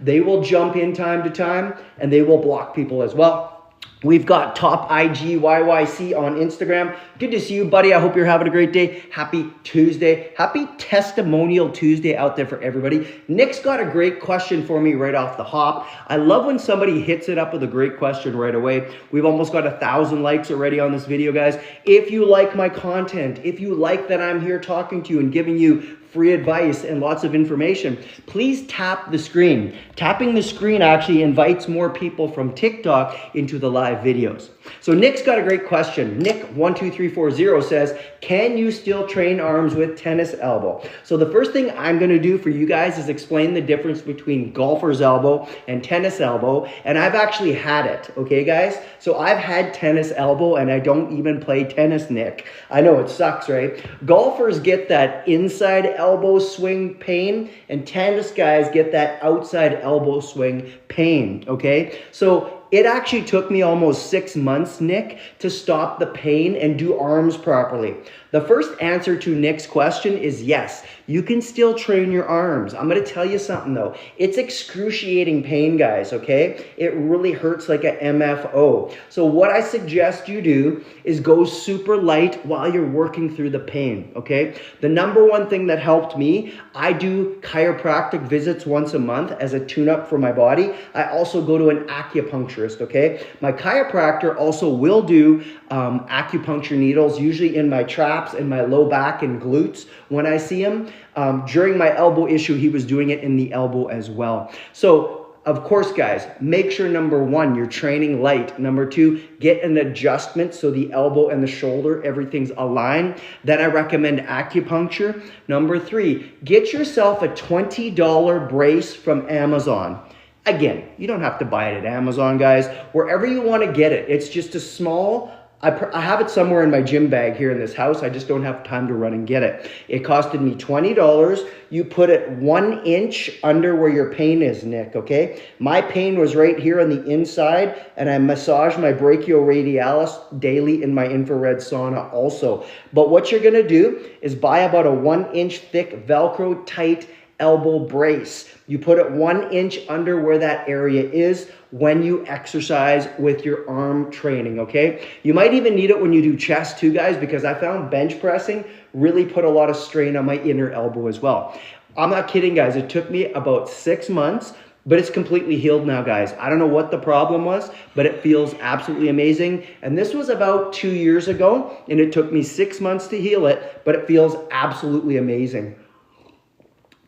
They will jump in time to time and they will block people as well. We've got Top IGYYC on Instagram. Good to see you, buddy. I hope you're having a great day. Happy Tuesday. Happy Testimonial Tuesday out there for everybody. Nick's got a great question for me right off the hop. I love when somebody hits it up with a great question right away. We've almost got 1,000 likes already on this video, guys. If you like my content, if you like that I'm here talking to you and giving you free advice and lots of information, please tap the screen. Tapping the screen actually invites more people from TikTok into the live videos. So Nick's got a great question. Nick12340 says, can you still train arms with tennis elbow? So the first thing I'm going to do for you guys is explain the difference between golfer's elbow and tennis elbow. And I've actually had it, okay guys? So I've had tennis elbow and I don't even play tennis, Nick. I know it sucks, right? Golfers get that inside elbow swing pain and tennis guys get that outside elbow swing pain, okay? So it actually took me almost 6 months, Nick, to stop the pain and do arms properly. The first answer to Nick's question is yes, you can still train your arms. I'm going to tell you something though. It's excruciating pain, guys, okay? It really hurts like a MFO. So what I suggest you do is go super light while you're working through the pain, okay? The number one thing that helped me, I do chiropractic visits once a month as a tune-up for my body. I also go to an acupuncturist, okay? My chiropractor also will do acupuncture needles, usually in my traps and my low back and glutes when I see him. During my elbow issue, he was doing it in the elbow as well. So of course, guys, make sure number one, you're training light. Number two, get an adjustment so the elbow and the shoulder, everything's aligned. Then I recommend acupuncture. Number three, get yourself a $20 brace from Amazon. Again, you don't have to buy it at Amazon, guys. Wherever you want to get it, it's just a small, I have it somewhere in my gym bag here in this house. I just don't have time to run and get it. It costed me $20. You put it 1 inch under where your pain is, Nick, okay? My pain was right here on the inside, and I massage my brachioradialis daily in my infrared sauna also. But what you're gonna do is buy about a 1 inch thick Velcro tight elbow brace. You put it 1 inch under where that area is when you exercise with your arm training, okay? You might even need it when you do chest too, guys, because I found bench pressing really put a lot of strain on my inner elbow as well. I'm not kidding, guys. It took me about 6 months, but it's completely healed now, guys. I don't know what the problem was, but it feels absolutely amazing. And this was about 2 years ago, and it took me 6 months to heal it, but it feels absolutely amazing.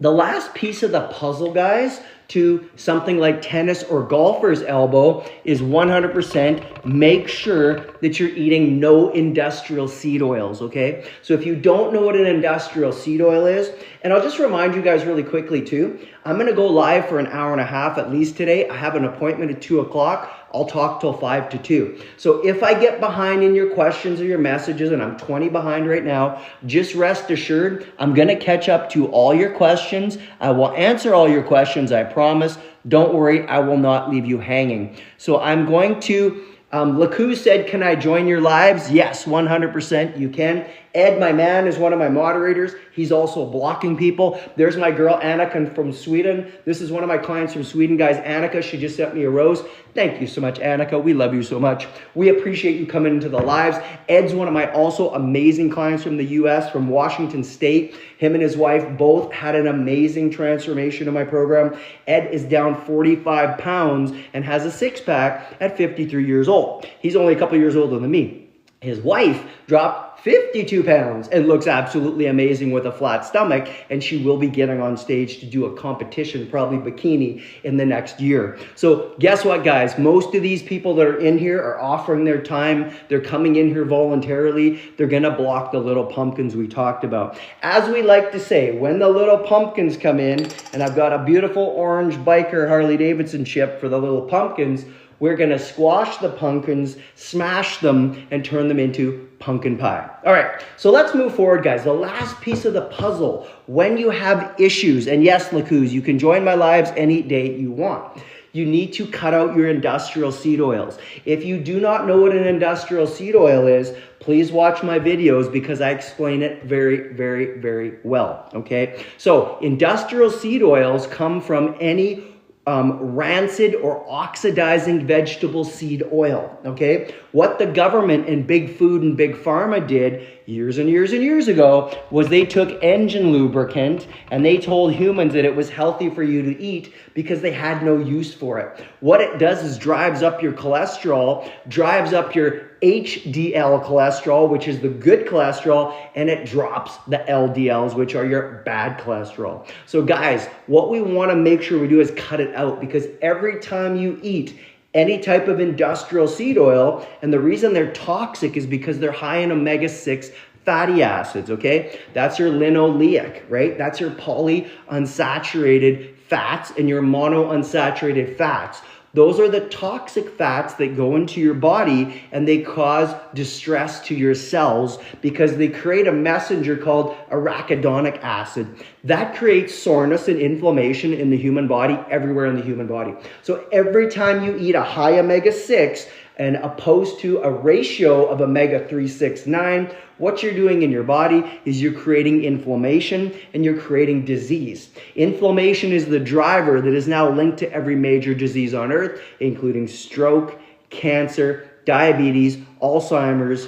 The last piece of the puzzle, guys, to something like tennis or golfer's elbow is 100% make sure that you're eating no industrial seed oils, okay? So if you don't know what an industrial seed oil is, and I'll just remind you guys really quickly too, I'm gonna go live for an hour and a half at least today. I have an appointment at 2 o'clock. I'll talk till 5 to 2. So if I get behind in your questions or your messages, and I'm 20 behind right now, just rest assured, I'm gonna catch up to all your questions. I will answer all your questions, I promise. Don't worry, I will not leave you hanging. So I'm going to, Laku said, can I join your lives? Yes, 100% you can. Ed, my man, is one of my moderators. He's also blocking people. There's my girl, Annika from Sweden. This is one of my clients from Sweden, guys. Annika, she just sent me a rose. Thank you so much, Annika. We love you so much. We appreciate you coming into the lives. Ed's one of my also amazing clients from the U.S., from Washington State. Him and his wife both had an amazing transformation in my program. Ed is down 45 pounds and has a six-pack at 53 years old. He's only a couple years older than me. His wife dropped 52 pounds and looks absolutely amazing with a flat stomach, and she will be getting on stage to do a competition, probably bikini, in the next year. So guess what, guys? Most of these people that are in here are offering their time. They're coming in here voluntarily. They're gonna block the little pumpkins we talked about. As we like to say, when the little pumpkins come in, and I've got a beautiful orange biker Harley Davidson chip for the little pumpkins, we're gonna squash the pumpkins, smash them, and turn them into pumpkin pie. All right, so let's move forward, guys. The last piece of the puzzle, when you have issues, and yes, Lakus, you can join my lives any day you want. You need to cut out your industrial seed oils. If you do not know what an industrial seed oil is, please watch my videos because I explain it very, very, very well, okay? So industrial seed oils come from any rancid or oxidizing vegetable seed oil, okay? What the government and big food and big pharma did years and years and years ago was they took engine lubricant and they told humans that it was healthy for you to eat because they had no use for it. What it does is drives up your cholesterol, drives up your HDL cholesterol, which is the good cholesterol, and it drops the LDLs, which are your bad cholesterol. So guys, what we want to make sure we do is cut it out, because every time you eat any type of industrial seed oil, and the reason they're toxic is because they're high in omega-6 fatty acids, okay? That's your linoleic, right? That's your polyunsaturated fats and your monounsaturated fats. Those are the toxic fats that go into your body and they cause distress to your cells because they create a messenger called arachidonic acid. That creates soreness and inflammation in the human body, everywhere in the human body. So every time you eat a high omega-6 and opposed to a ratio of omega-3, 6, 9, what you're doing in your body is you're creating inflammation and you're creating disease. Inflammation is the driver that is now linked to every major disease on earth, including stroke, cancer, diabetes, Alzheimer's,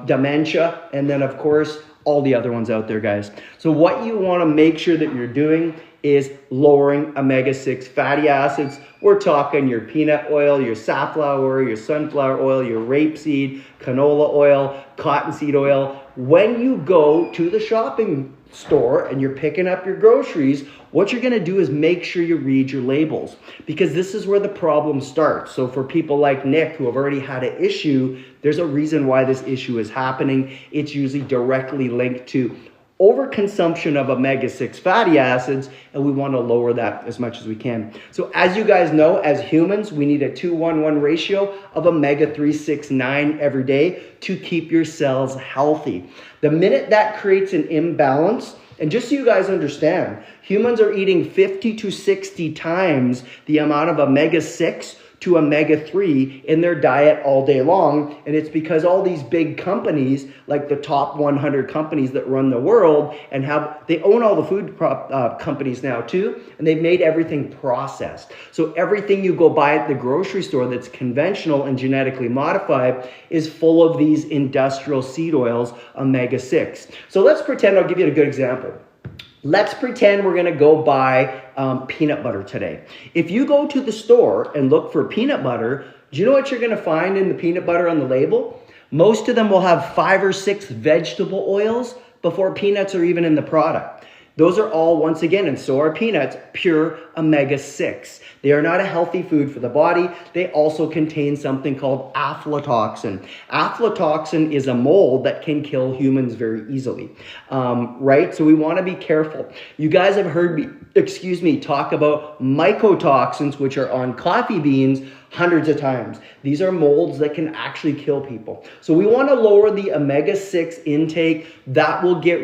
dementia, and then of course, all the other ones out there, guys. So what you want to make sure that you're doing is lowering omega-6 fatty acids. We're talking your peanut oil, your safflower oil, your sunflower oil, your rapeseed, canola oil, cottonseed oil. When you go to the shopping store and you're picking up your groceries, what you're going to do is make sure you read your labels, because this is where the problem starts. So for people like Nick who have already had an issue, there's a reason why this issue is happening. It's usually directly linked to overconsumption of omega-6 fatty acids, and we want to lower that as much as we can. So as you guys know, as humans, we need a 2-1-1 ratio of omega-3, 6, 9 every day to keep your cells healthy. The minute that creates an imbalance, and just so you guys understand, humans are eating 50 to 60 times the amount of omega-6 to omega-3 in their diet all day long. And it's because all these big companies, like the top 100 companies that run the world, and they own all the food companies now too, and they've made everything processed. So everything you go buy at the grocery store that's conventional and genetically modified is full of these industrial seed oils, omega-6. So let's pretend, I'll give you a good example. Let's pretend we're gonna go buy peanut butter today. If you go to the store and look for peanut butter, do you know what you're gonna find in the peanut butter on the label? Most of them will have 5 or 6 vegetable oils before peanuts are even in the product. Those are all, once again, and so are peanuts, pure omega-6. They are not a healthy food for the body. They also contain something called aflatoxin. Aflatoxin is a mold that can kill humans very easily, right? So we want to be careful. You guys have heard me, talk about mycotoxins, which are on coffee beans, hundreds of times. These are molds that can actually kill people. So we want to lower the omega-6 intake. That will get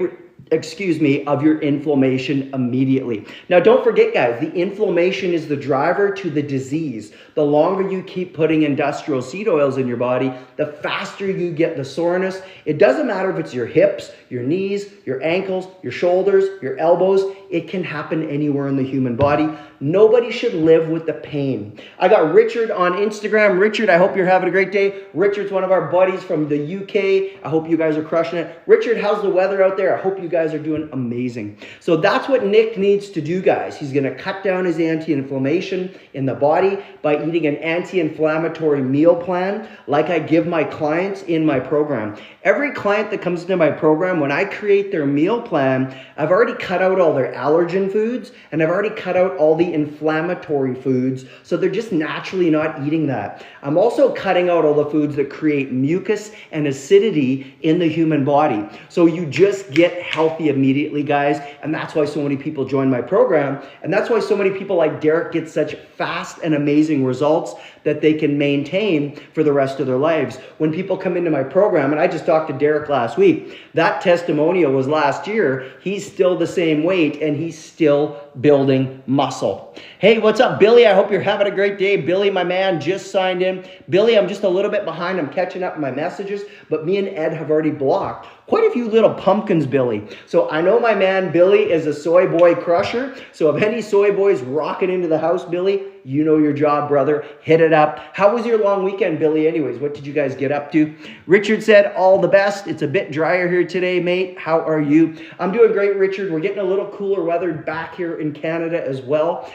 of your inflammation immediately. Now, don't forget, guys, the inflammation is the driver to the disease. The longer you keep putting industrial seed oils in your body, the faster you get the soreness. It doesn't matter if it's your hips, your knees, your ankles, your shoulders, your elbows. It can happen anywhere in the human body. Nobody should live with the pain. I got Richard on Instagram. Richard, I hope you're having a great day. Richard's one of our buddies from the UK. I hope you guys are crushing it. Richard, how's the weather out there? I hope you guys are doing amazing. So that's what Nick needs to do, guys. He's going to cut down his anti-inflammation in the body by eating an anti-inflammatory meal plan like I give my clients in my program. Every client that comes into my program, when I create their meal plan, I've already cut out all their allergen foods and I've already cut out all the inflammatory foods, so they're just naturally not eating that. I'm also cutting out all the foods that create mucus and acidity in the human body. So you just get healthy immediately, guys, and that's why so many people join my program, and that's why so many people like Derek get such fast and amazing results that they can maintain for the rest of their lives. When people come into my program, and I just talked to Derek last week, that testimonial was last year, he's still the same weight and he's still building muscle. Hey, what's up, Billy? I hope you're having a great day. Billy, my man, just signed in. Billy, I'm just a little bit behind. I'm catching up on my messages, but me and Ed have already blocked quite a few little pumpkins, Billy. So I know my man Billy is a soy boy crusher. So if any soy boys rocking into the house, Billy, you know your job, brother. Hit it up. How was your long weekend, Billy? Anyways, what did you guys get up to? Richard said, all the best. It's a bit drier here today, mate. How are you? I'm doing great, Richard. We're getting a little cooler weather back here in Canada as well.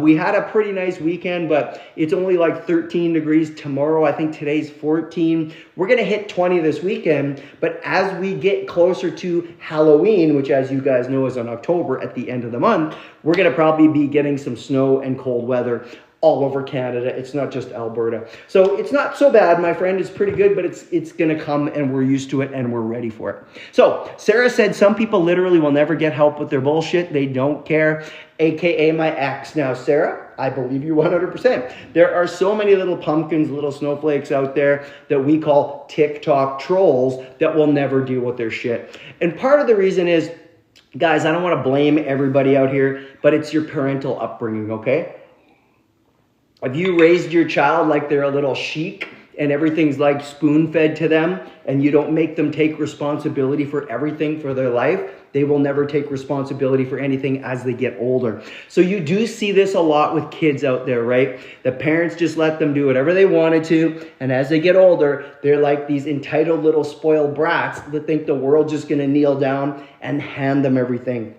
We had a pretty nice weekend, but it's only like 13 degrees tomorrow. I think today's 14. We're going to hit 20 this weekend, but as we get closer to Halloween, which as you guys know is in October at the end of the month, we're going to probably be getting some snow and cold weather all over Canada. It's not just Alberta. So it's not so bad, my friend. It's pretty good, but it's going to come and we're used to it and we're ready for it. So Sarah said some people literally will never get help with their bullshit. They don't care, AKA my ex. Now, Sarah, I believe you 100%. There are so many little pumpkins, little snowflakes out there that we call TikTok trolls that will never deal with their shit. And part of the reason is, guys, I don't want to blame everybody out here, but it's your parental upbringing, okay? If you raised your child like they're a little sheik and everything's like spoon-fed to them and you don't make them take responsibility for everything for their life, they will never take responsibility for anything as they get older. So you do see this a lot with kids out there, right? The parents just let them do whatever they wanted to, and as they get older, they're like these entitled little spoiled brats that think the world's just gonna kneel down and hand them everything.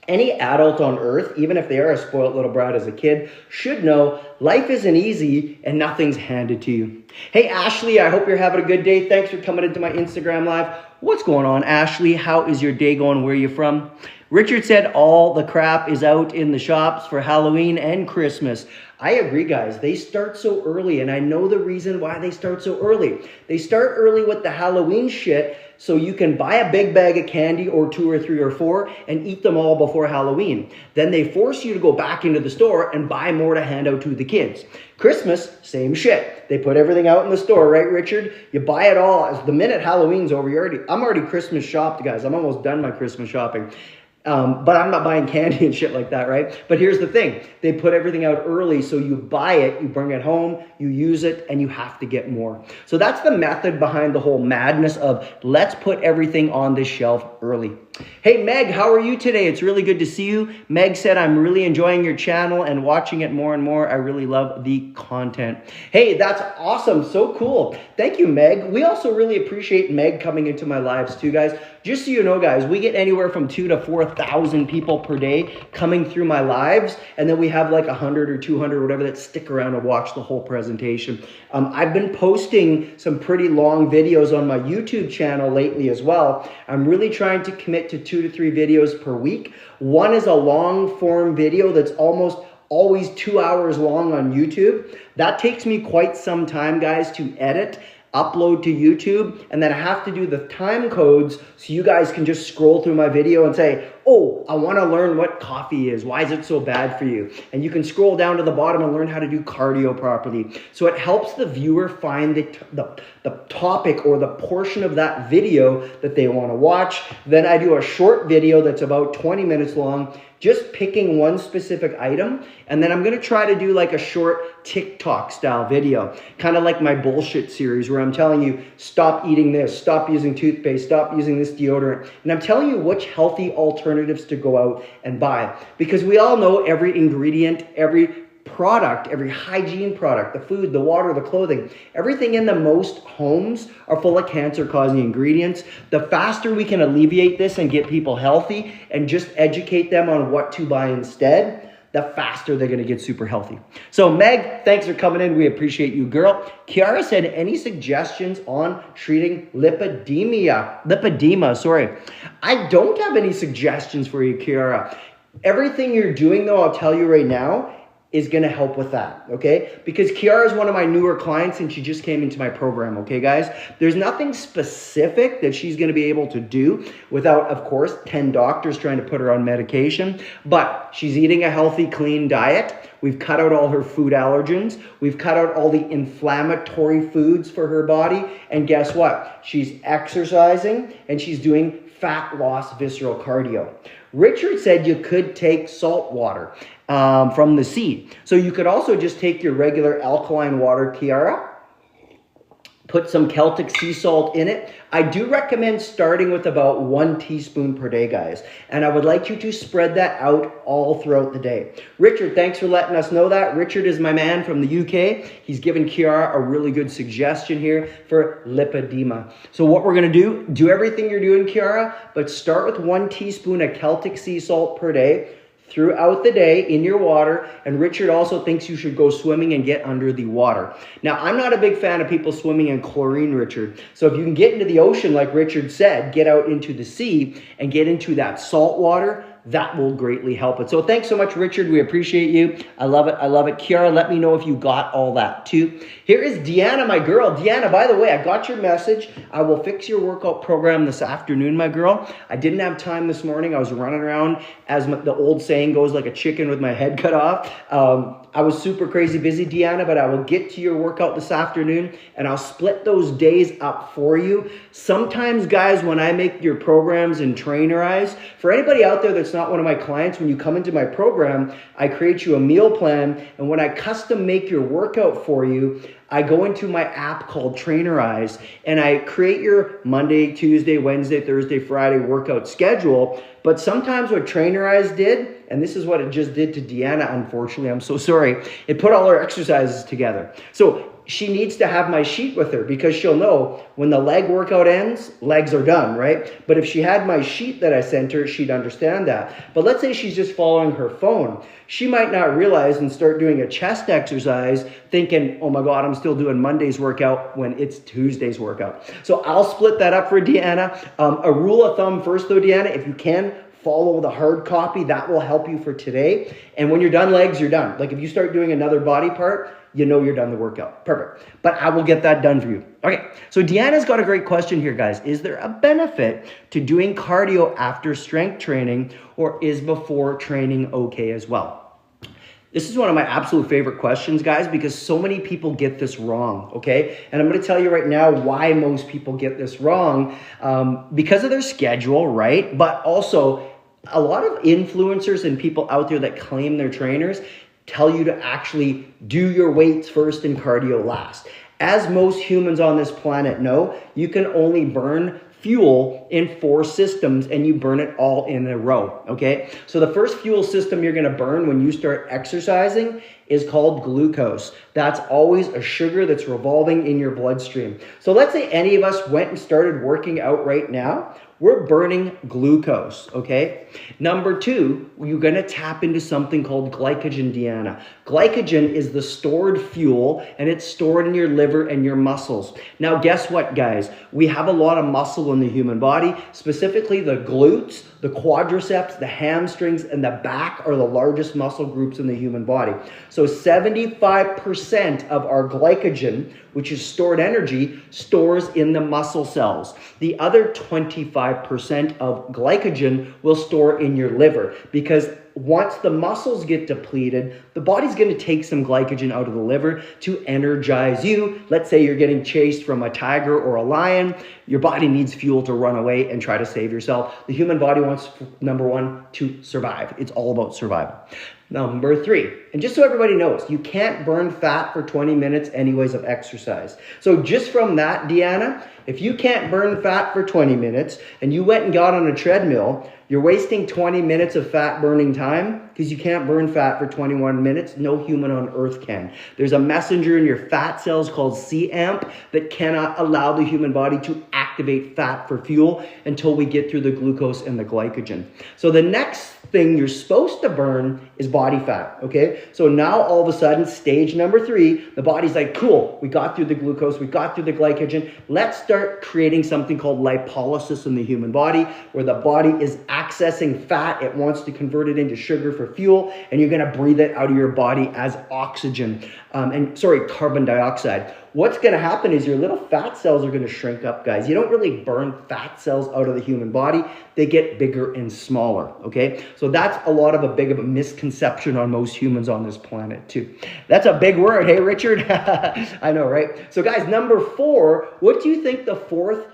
Any adult on earth, even if they are a spoiled little brat as a kid, should know life isn't easy and nothing's handed to you. Hey, Ashley, I hope you're having a good day. Thanks for coming into my Instagram live. What's going on, Ashley? How is your day going? Where are you from? Richard said all the crap is out in the shops for Halloween and Christmas. I agree, guys. They start so early, and I know the reason why they start so early. They start early with the Halloween shit so you can buy a big bag of candy or 2 or 3 or 4 and eat them all before Halloween. Then they force you to go back into the store and buy more to hand out to the kids. Christmas, same shit. They put everything out in the store, right, Richard? You buy it all. As the minute Halloween's over, I'm already Christmas shopped, guys. I'm almost done my Christmas shopping. But I'm not buying candy and shit like that, right? But here's the thing. They put everything out early, so you buy it, you bring it home, you use it, and you have to get more. So that's the method behind the whole madness of let's put everything on this shelf early. Hey, Meg, how are you today? It's really good to see you. Meg said, I'm really enjoying your channel and watching it more and more. I really love the content. Hey, that's awesome. So cool. Thank you, Meg. We also really appreciate Meg coming into my lives too, guys. Just so you know, guys, we get anywhere from 2,000 to 4,000 people per day coming through my lives. And then we have like 100 or 200 or whatever that stick around and watch the whole presentation. I've been posting some pretty long videos on my YouTube channel lately as well. I'm really trying to commit to 2 to 3 videos per week. One is a long form video that's almost always 2 hours long on YouTube. That takes me quite some time, guys, to edit, upload to YouTube, and then I have to do the time codes so you guys can just scroll through my video and say, oh, I want to learn what coffee is. Why is it so bad for you? And you can scroll down to the bottom and learn how to do cardio properly. So it helps the viewer find the topic or the portion of that video that they want to watch. Then I do a short video that's about 20 minutes long, just picking one specific item. And then I'm going to try to do like a short TikTok style video, kind of like my bullshit series where I'm telling you, stop eating this, stop using toothpaste, stop using this deodorant. And I'm telling you which healthy alternatives to go out and buy. Because we all know every ingredient, every product, every hygiene product, the food, the water, the clothing, everything in the most homes are full of cancer-causing ingredients. The faster we can alleviate this and get people healthy and just educate them on what to buy instead, the faster they're going to get super healthy. So Meg, thanks for coming in. We appreciate you, girl. Kiara said, any suggestions on treating lipedema, sorry. I don't have any suggestions for you, Kiara. Everything you're doing, though, I'll tell you right now, is going to help with that, okay? Because Kiara is one of my newer clients and she just came into my program, okay, guys? There's nothing specific that she's going to be able to do without, of course, 10 doctors trying to put her on medication, but she's eating a healthy, clean diet. We've cut out all her food allergens. We've cut out all the inflammatory foods for her body. And guess what? She's exercising and she's doing fat loss visceral cardio. Richard said you could take salt water from the sea. So you could also just take your regular alkaline water, Kiara, put some Celtic sea salt in it. I do recommend starting with about 1 teaspoon per day, guys. And I would like you to spread that out all throughout the day. Richard, thanks for letting us know that. Richard is my man from the UK. He's given Kiara a really good suggestion here for lipedema. So what we're gonna do everything you're doing, Kiara, but start with 1 teaspoon of Celtic sea salt per day throughout the day in your water. And Richard also thinks you should go swimming and get under the water. Now, I'm not a big fan of people swimming in chlorine, Richard. So if you can get into the ocean, like Richard said, get out into the sea and get into that salt water, that will greatly help it. So thanks so much, Richard. We appreciate you. I love it. I love it. Kiara, let me know if you got all that too. Here is Deanna, my girl. Deanna, by the way, I got your message. I will fix your workout program this afternoon, my girl. I didn't have time this morning. I was running around, as the old saying goes, like a chicken with my head cut off. I was super crazy busy, Deanna, but I will get to your workout this afternoon and I'll split those days up for you. Sometimes, guys, when I make your programs and trainerize, for anybody out there that's not one of my clients, when you come into my program, I create you a meal plan. And when I custom make your workout for you, I go into my app called Trainerize and I create your Monday, Tuesday, Wednesday, Thursday, Friday workout schedule. But sometimes what Trainerize did, and this is what it just did to Deanna, unfortunately, I'm so sorry, it put all her exercises together. So she needs to have my sheet with her because she'll know when the leg workout ends, legs are done, right? But if she had my sheet that I sent her, she'd understand that. But let's say she's just following her phone. She might not realize and start doing a chest exercise thinking, oh my God, I'm still doing Monday's workout when it's Tuesday's workout. So I'll split that up for Deanna. A rule of thumb first though, Deanna, if you can, follow the hard copy. That will help you for today. And when you're done legs, you're done. Like if you start doing another body part, you know you're done the workout. Perfect. But I will get that done for you. Okay, so Deanna's got a great question here, guys. Is there a benefit to doing cardio after strength training, or is before training okay as well? This is one of my absolute favorite questions, guys, because so many people get this wrong, okay? And I'm going to tell you right now why most people get this wrong, because of their schedule, right? But also a lot of influencers and people out there that claim they're trainers tell you to actually do your weights first and cardio last. As most humans on this planet know, you can only burn fuel in 4 systems and you burn it all in a row, okay? So the first fuel system you're gonna burn when you start exercising is called glucose. That's always a sugar that's revolving in your bloodstream. So let's say any of us went and started working out right now. We're burning glucose, okay? Number 2, you're gonna tap into something called glycogen, Deanna. Glycogen is the stored fuel and it's stored in your liver and your muscles. Now, guess what, guys? We have a lot of muscle in the human body, specifically the glutes, the quadriceps, the hamstrings, and the back are the largest muscle groups in the human body. So 75% of our glycogen, which is stored energy, stores in the muscle cells. The other 25% of glycogen will store in your liver, because once the muscles get depleted, the body's going to take some glycogen out of the liver to energize you. Let's say you're getting chased from a tiger or a lion. Your body needs fuel to run away and try to save yourself. The human body wants, number 1, to survive. It's all about survival. Number 3, and just so everybody knows, you can't burn fat for 20 minutes anyways of exercise. So just from that, Deanna, if you can't burn fat for 20 minutes and you went and got on a treadmill, you're wasting 20 minutes of fat burning time because you can't burn fat for 21 minutes. No human on earth can. There's a messenger in your fat cells called C-AMP that cannot allow the human body to activate fat for fuel until we get through the glucose and the glycogen. So the next thing you're supposed to burn is body fat, okay? So now all of a sudden, stage number 3, the body's like, cool, we got through the glucose, we got through the glycogen. Let's start creating something called lipolysis in the human body, where the body is accessing fat. It wants to convert it into sugar for fuel, and you're gonna breathe it out of your body as oxygen, carbon dioxide. What's going to happen is your little fat cells are going to shrink up, guys. You don't really burn fat cells out of the human body. They get bigger and smaller, okay? So that's a lot of a misconception on most humans on this planet too. That's a big word, hey, Richard? I know, right? So guys, number 4, what do you think the 4th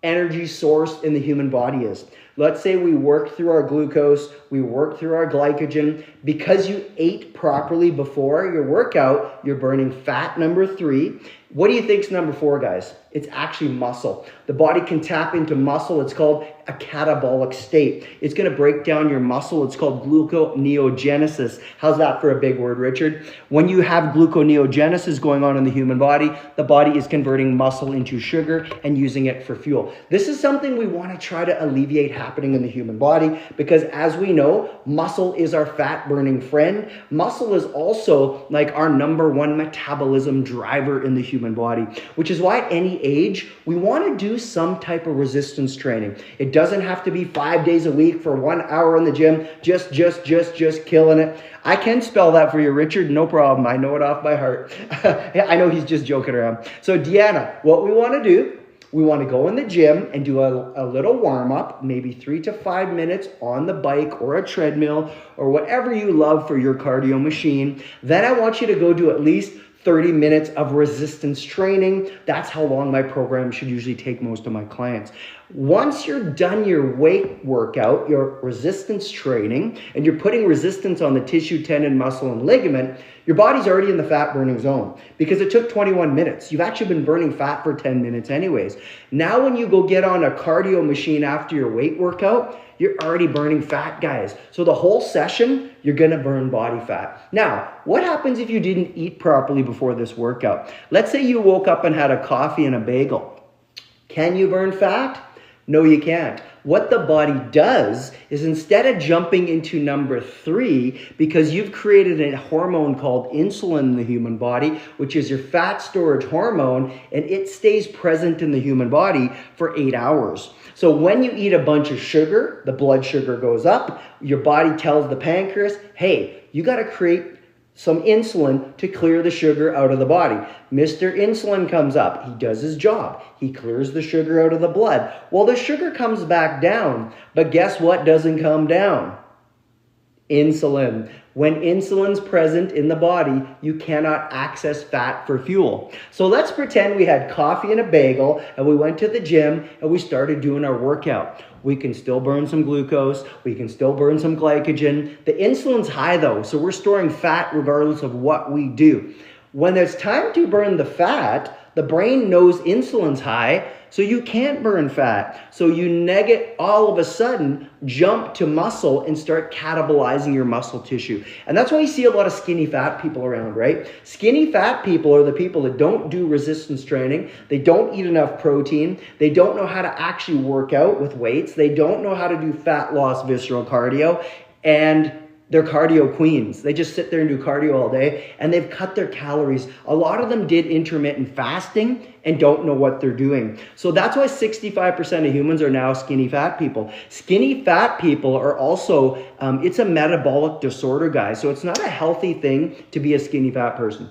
energy source in the human body is. Let's say we work through our glucose, we work through our glycogen. Because you ate properly before your workout, you're burning fat, number 3. What do you think's number 4, guys? It's actually muscle. The body can tap into muscle. It's called a catabolic state. It's going to break down your muscle. It's called gluconeogenesis. How's that for a big word, Richard? When you have gluconeogenesis going on in the human body, the body is converting muscle into sugar and using it for fuel. This is something we want to try to alleviate happening in the human body because, as we know, muscle is our fat-burning friend. Muscle is also like our number 1 metabolism driver in the human body, which is why at any age, we want to do some type of resistance training. It doesn't have to be 5 days a week for 1 hour in the gym, just killing it. I can spell that for you, Richard, no problem. I know it off by heart. I know he's just joking around. So Deanna, what we want to do, we want to go in the gym and do a little warm-up, maybe 3 to 5 minutes on the bike or a treadmill or whatever you love for your cardio machine. Then I want you to go do at least 30 minutes of resistance training. That's how long my program should usually take most of my clients. Once you're done your weight workout, your resistance training, and you're putting resistance on the tissue, tendon, muscle, and ligament, your body's already in the fat burning zone because it took 21 minutes. You've actually been burning fat for 10 minutes anyways. Now when you go get on a cardio machine after your weight workout, you're already burning fat, guys. So the whole session, you're gonna burn body fat. Now, what happens if you didn't eat properly before this workout? Let's say you woke up and had a coffee and a bagel. Can you burn fat? No, you can't. What the body does is, instead of jumping into number 3, because you've created a hormone called insulin in the human body, which is your fat storage hormone, and it stays present in the human body for 8 hours. So when you eat a bunch of sugar, the blood sugar goes up, your body tells the pancreas, hey, you got to create some insulin to clear the sugar out of the body. Mr. Insulin comes up. He does his job. He clears the sugar out of the blood. Well, the sugar comes back down, but guess what doesn't come down? Insulin. When insulin's present in the body, you cannot access fat for fuel. So let's pretend we had coffee and a bagel and we went to the gym and we started doing our workout. We can still burn some glucose. We can still burn some glycogen. The insulin's high though, so we're storing fat regardless of what we do. When it's time to burn the fat, the brain knows insulin's high, so you can't burn fat. So you all of a sudden jump to muscle and start catabolizing your muscle tissue. And that's why you see a lot of skinny fat people around, right? Skinny fat people are the people that don't do resistance training. They don't eat enough protein. They don't know how to actually work out with weights. They don't know how to do fat loss visceral cardio. And they're cardio queens. They just sit there and do cardio all day and they've cut their calories. A lot of them did intermittent fasting and don't know what they're doing. So that's why 65% of humans are now skinny fat people. Skinny fat people are also, it's a metabolic disorder, guys. So it's not a healthy thing to be a skinny fat person.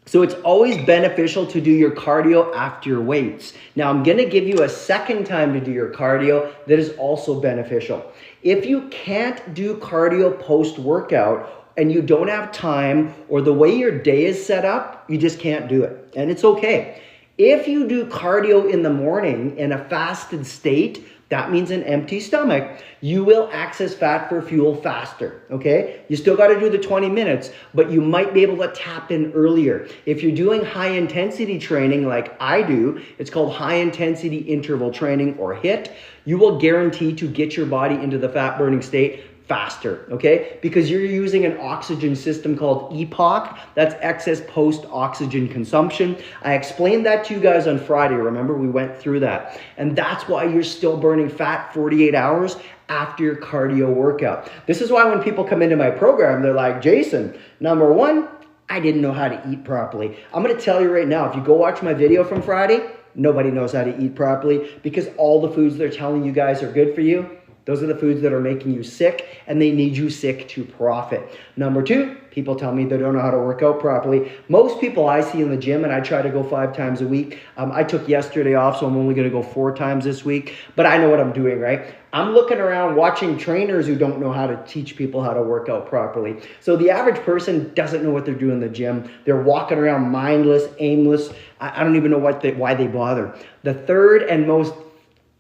So it's always beneficial to do your cardio after your weights. Now I'm gonna give you a second time to do your cardio that is also beneficial. If you can't do cardio post-workout and you don't have time, or the way your day is set up, you just can't do it. And it's okay. If you do cardio in the morning in a fasted state, that means an empty stomach, you will access fat for fuel faster, okay? You still gotta do the 20 minutes, but you might be able to tap in earlier. If you're doing high intensity training like I do, it's called high intensity interval training, or HIIT, you will guarantee to get your body into the fat burning state faster, okay? Because you're using an oxygen system called EPOC. That's excess post-oxygen consumption. I explained that to you guys on Friday. Remember, we went through that. And that's why you're still burning fat 48 hours after your cardio workout. This is why when people come into my program, they're like, Jason, number one, I didn't know how to eat properly. I'm gonna tell you right now, if you go watch my video from Friday, nobody knows how to eat properly, because all the foods they're telling you guys are good for you, those are the foods that are making you sick, and they need you sick to profit. Number two, People tell me they don't know how to work out properly. Most people I see in the gym, and I try to go 5 times a week. I took yesterday off, so I'm only going to go 4 times this week. But I know what I'm doing, right? I'm looking around watching trainers who don't know how to teach people how to work out properly. So the average person doesn't know what they're doing in the gym. They're walking around mindless, aimless. I don't even know why they bother. The third and most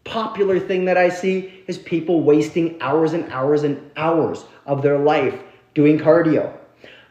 popular thing that I see is people wasting hours and hours and hours of their life doing cardio.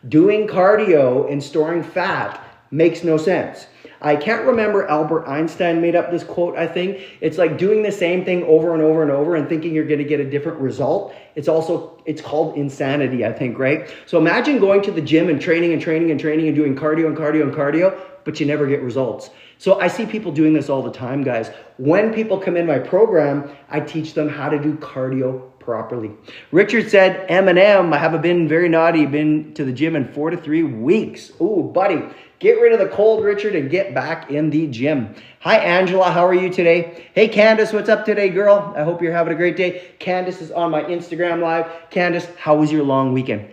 Doing cardio and storing fat makes no sense. I can't remember, Albert Einstein made up this quote, I think. It's like doing the same thing over and over and over and thinking you're going to get a different result. It's called insanity, I think, right? So imagine going to the gym and training and training and training and doing cardio and cardio and cardio, but you never get results. So I see people doing this all the time, guys. When people come in my program, I teach them how to do cardio properly. Richard said, Eminem, I haven't been very naughty, been to the gym in 4 to 3 weeks. Ooh, buddy, get rid of the cold, Richard, and get back in the gym. Hi, Angela, how are you today? Hey, Candace, what's up today, girl? I hope you're having a great day. Candace is on my Instagram live. Candace, how was your long weekend?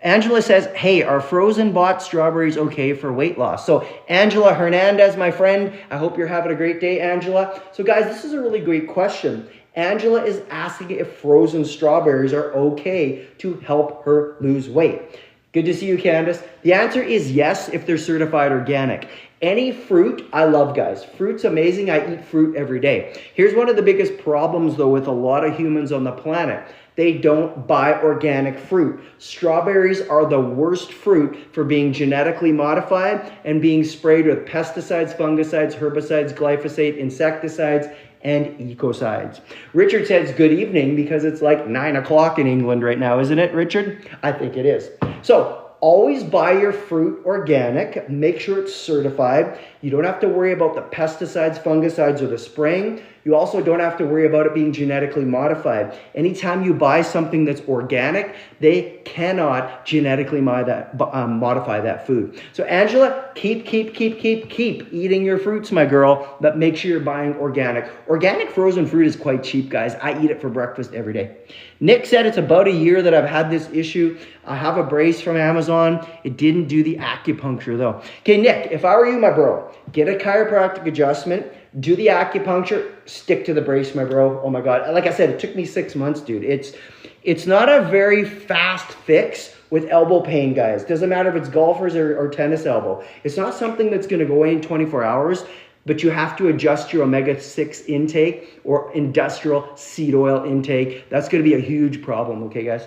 Angela says, hey, are frozen bought strawberries okay for weight loss? So Angela Hernandez, my friend, I hope you're having a great day, Angela. So guys, this is a really great question. Angela is asking if frozen strawberries are okay to help her lose weight. Good to see you, Candace. The answer is yes, if they're certified organic. Any fruit, I love, guys. Fruit's amazing. I eat fruit every day. Here's one of the biggest problems, though, with a lot of humans on the planet. They don't buy organic fruit. Strawberries are the worst fruit for being genetically modified and being sprayed with pesticides, fungicides, herbicides, glyphosate, insecticides, and ecocides. Richard says good evening because it's like 9 o'clock in England right now, isn't it, Richard? I think it is. So always buy your fruit organic. Make sure it's certified. You don't have to worry about the pesticides, fungicides, or the spraying. You also don't have to worry about it being genetically modified. Anytime you buy something that's organic, they cannot genetically modify that food. So Angela, keep eating your fruits, my girl, but make sure you're buying organic. Organic frozen fruit is quite cheap, guys. I eat it for breakfast every day. Nick said it's about a year that I've had this issue. I have a brace from Amazon. It didn't do the acupuncture though. Okay, Nick, if I were you, my bro, get a chiropractic adjustment, do the acupuncture, stick to the brace, my bro. Oh my God. Like I said, it took me 6 months, dude. It's not a very fast fix with elbow pain, guys. Doesn't matter if it's golfers or tennis elbow. It's not something that's going to go away in 24 hours, but you have to adjust your omega-6 intake or industrial seed oil intake. That's going to be a huge problem, okay, guys?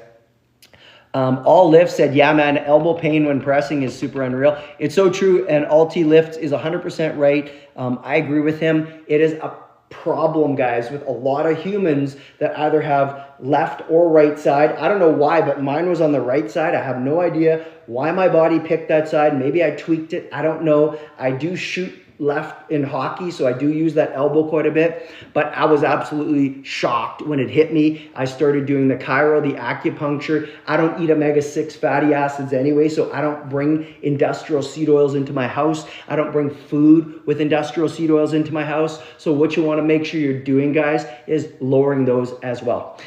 All Lift said, yeah, man, elbow pain when pressing is super unreal. It's so true, and Alti Lift is 100% right. I agree with him. It is a problem, guys, with a lot of humans that either have left or right side. I don't know why, but mine was on the right side. I have no idea why my body picked that side. Maybe I tweaked it. I don't know. I do shoot left in hockey, so I do use that elbow quite a bit, but I was absolutely shocked when it hit me. I started doing the chiro, the acupuncture. I don't eat omega-6 fatty acids anyway, so I don't bring industrial seed oils into my house. I don't bring food with industrial seed oils into my house. So what you want to make sure you're doing, guys, is lowering those as well.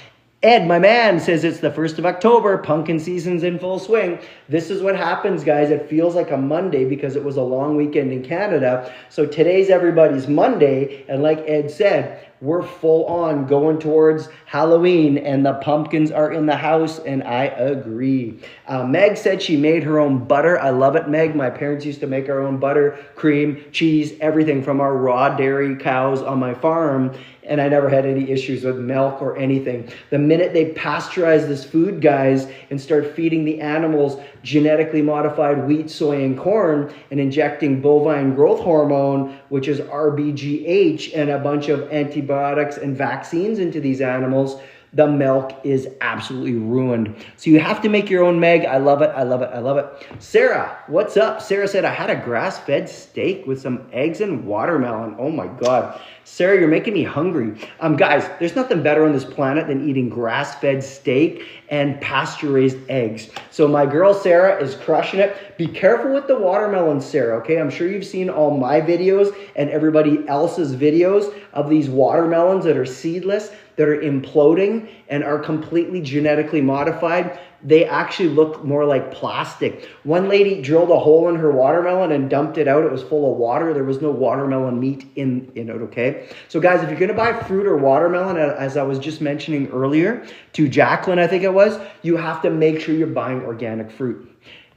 Ed, my man, says it's the 1st of October. Pumpkin season's in full swing. This is what happens, guys. It feels like a Monday because it was a long weekend in Canada. So today's everybody's Monday. And like Ed said, we're full on going towards Halloween and the pumpkins are in the house, and I agree. Meg said she made her own butter. I love it, Meg. My parents used to make our own butter, cream, cheese, everything from our raw dairy cows on my farm, and I never had any issues with milk or anything. The minute they pasteurize this food, guys, and start feeding the animals genetically modified wheat, soy, and corn, and injecting bovine growth hormone, which is RBGH, and a bunch of antibiotics and vaccines into these animals, the milk is absolutely ruined. So you have to make your own, Meg. I love it. I love it. I love it. Sarah, what's up? Sarah said, I had a grass-fed steak with some eggs and watermelon. Oh my God. Sarah, you're making me hungry. Guys, there's nothing better on this planet than eating grass-fed steak and pasture-raised eggs. So my girl Sarah is crushing it. Be careful with the watermelon, Sarah, okay? I'm sure you've seen all my videos and everybody else's videos of these watermelons that are seedless. that are imploding and are completely genetically modified, they actually look more like plastic. One lady drilled a hole in her watermelon and dumped it out. It was full of water. There was no watermelon meat in it, okay? So guys, if you're going to buy fruit or watermelon, as I was just mentioning earlier to Jacqueline, I think it was, you have to make sure you're buying organic fruit.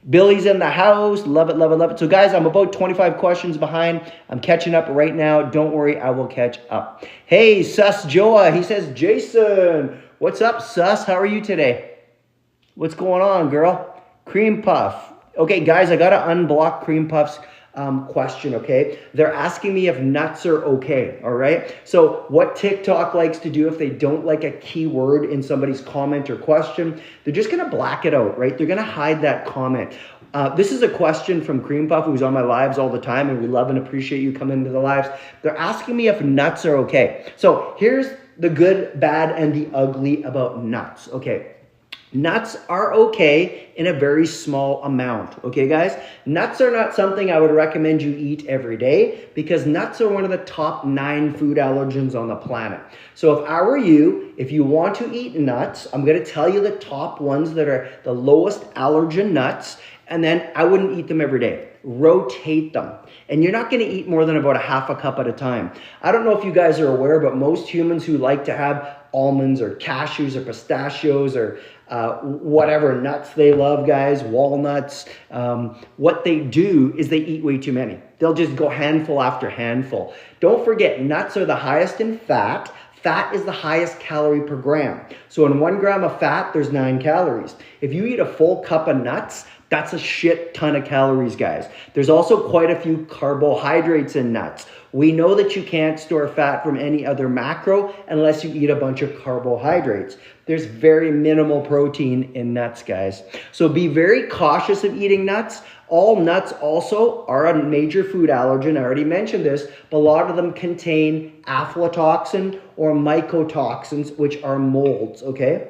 Billy's in the house. Love it, love it, love it. So guys, I'm about 25 questions behind. I'm catching up right now. Don't worry, I will catch up. Hey, Sus Joa. He says, Jason, what's up, Sus? How are you today? What's going on, girl? Cream Puff. Okay, guys, I got to unblock Cream Puff's question, okay? They're asking me if nuts are okay, all right? So what TikTok likes to do if they don't like a keyword in somebody's comment or question, they're just going to black it out, right? They're going to hide that comment. This is a question from Cream Puff, who's on my lives all the time, and we love and appreciate you coming into the lives. They're asking me if nuts are okay. So here's the good, bad, and the ugly about nuts, okay? Nuts are okay in a very small amount, okay, guys? Nuts are not something I would recommend you eat every day because nuts are one of the top 9 food allergens on the planet. So if I were you, if you want to eat nuts, I'm going to tell you the top ones that are the lowest allergen nuts, and then I wouldn't eat them every day. Rotate them. And you're not going to eat more than about a half a cup at a time. I don't know if you guys are aware, but most humans who like to have almonds or cashews or pistachios or whatever nuts they love, guys, walnuts, what they do is they eat way too many. They'll just go handful after handful. Don't forget, nuts are the highest in fat. Fat is the highest calorie per gram. So in 1 gram of fat, there's 9 calories. If you eat a full cup of nuts, that's a shit ton of calories, guys. There's also quite a few carbohydrates in nuts. We know that you can't store fat from any other macro unless you eat a bunch of carbohydrates. There's very minimal protein in nuts, guys. So be very cautious of eating nuts. All nuts also are a major food allergen. I already mentioned this, but a lot of them contain aflatoxin or mycotoxins, which are molds, okay?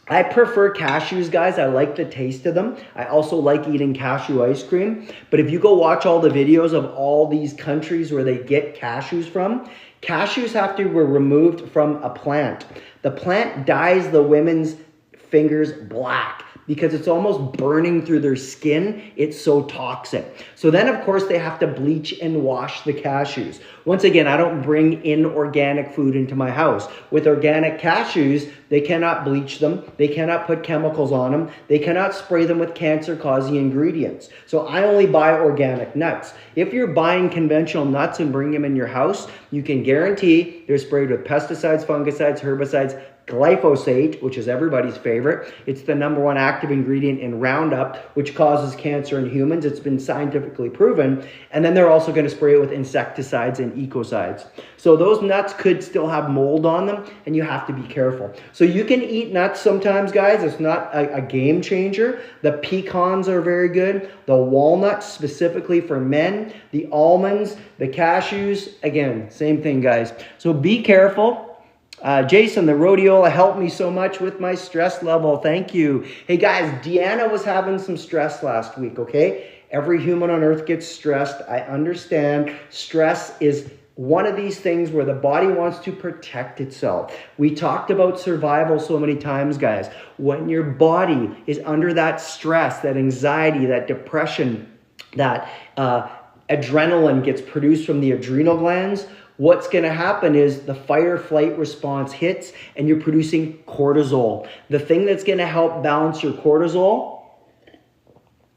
I prefer cashews, guys. I like the taste of them. I also like eating cashew ice cream. But if you go watch all the videos of all these countries where they get cashews from, cashews have to be removed from a plant. The plant dyes the women's fingers black because it's almost burning through their skin. It's so toxic. So then, of course, they have to bleach and wash the cashews. Once again, I don't bring in organic food into my house. With organic cashews, they cannot bleach them. They cannot put chemicals on them. They cannot spray them with cancer-causing ingredients. So I only buy organic nuts. If you're buying conventional nuts and bring them in your house, you can guarantee they're sprayed with pesticides, fungicides, herbicides, glyphosate, which is everybody's favorite. It's the #1 active ingredient in Roundup, which causes cancer in humans. It's been scientifically proven. And then they're also going to spray it with insecticides and ecocides. So those nuts could still have mold on them, and you have to be careful. So you can eat nuts sometimes, guys. It's not a game changer. The pecans are very good. The walnuts, specifically for men. The almonds, the cashews, again, same thing, guys. So be careful. Jason, the rhodiola helped me so much with my stress level. Thank you. Hey guys, Deanna was having some stress last week, okay? Every human on earth gets stressed. I understand. Stress is one of these things where the body wants to protect itself. We talked about survival so many times, guys. When your body is under that stress, that anxiety, that depression, that adrenaline gets produced from the adrenal glands, what's going to happen is the fight or flight response hits and you're producing cortisol. The thing that's going to help balance your cortisol,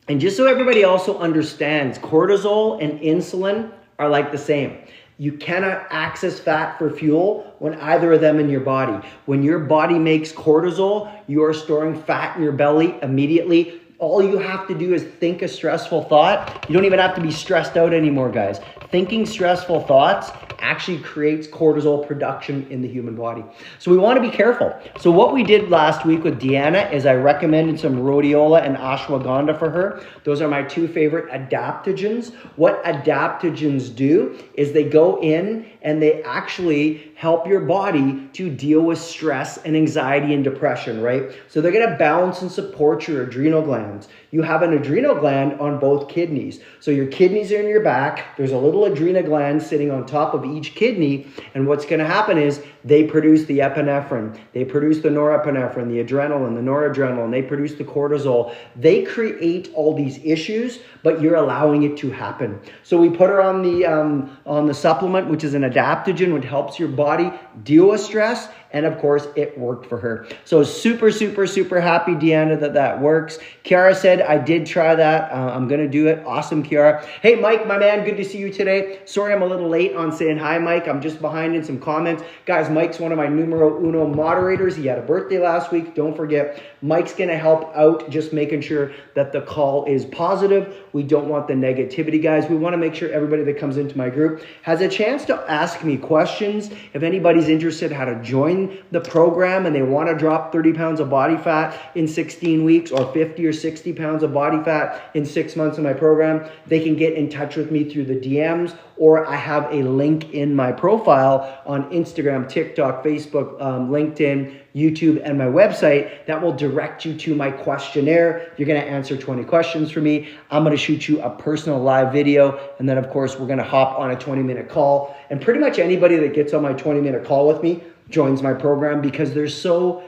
and just so everybody also understands, cortisol and insulin are like the same. You cannot access fat for fuel when either of them in your body. When your body makes cortisol, you are storing fat in your belly immediately. All you have to do is think a stressful thought. You don't even have to be stressed out anymore, guys. Thinking stressful thoughts actually creates cortisol production in the human body. So we want to be careful. So what we did last week with Deanna is I recommended some rhodiola and ashwagandha for her. Those are my 2 favorite adaptogens. What adaptogens do is they go in and they actually help your body to deal with stress and anxiety and depression, right? So they're going to balance and support your adrenal glands. You have an adrenal gland on both kidneys. So your kidneys are in your back. There's a little adrenal gland sitting on top of each kidney. And what's going to happen is they produce the epinephrine, they produce the norepinephrine, the adrenaline, the noradrenaline, they produce the cortisol. They create all these issues, but you're allowing it to happen. So we put her on the supplement, which is an adaptogen, which helps your body deal with stress. And of course, it worked for her. So super, super, super happy, Deanna, that works. Kiara said, I did try that. I'm going to do it. Awesome, Kiara. Hey, Mike, my man, good to see you today. Sorry, I'm a little late on saying hi, Mike. I'm just behind in some comments. Guys, Mike's one of my numero uno moderators. He had a birthday last week. Don't forget, Mike's going to help out just making sure that the call is positive. We don't want the negativity, guys. We want to make sure everybody that comes into my group has a chance to ask me questions. If anybody's interested how to join the program and they want to drop 30 pounds of body fat in 16 weeks or 50 or 60 pounds of body fat in 6 months of my program, they can get in touch with me through the DMs, or I have a link in my profile on Instagram, TikTok, Facebook, LinkedIn, YouTube, and my website that will direct you to my questionnaire. You're going to answer 20 questions for me. I'm going to shoot you a personal live video. And then, of course, we're going to hop on a 20-minute call. And pretty much anybody that gets on my 20-minute call with me joins my program because they're so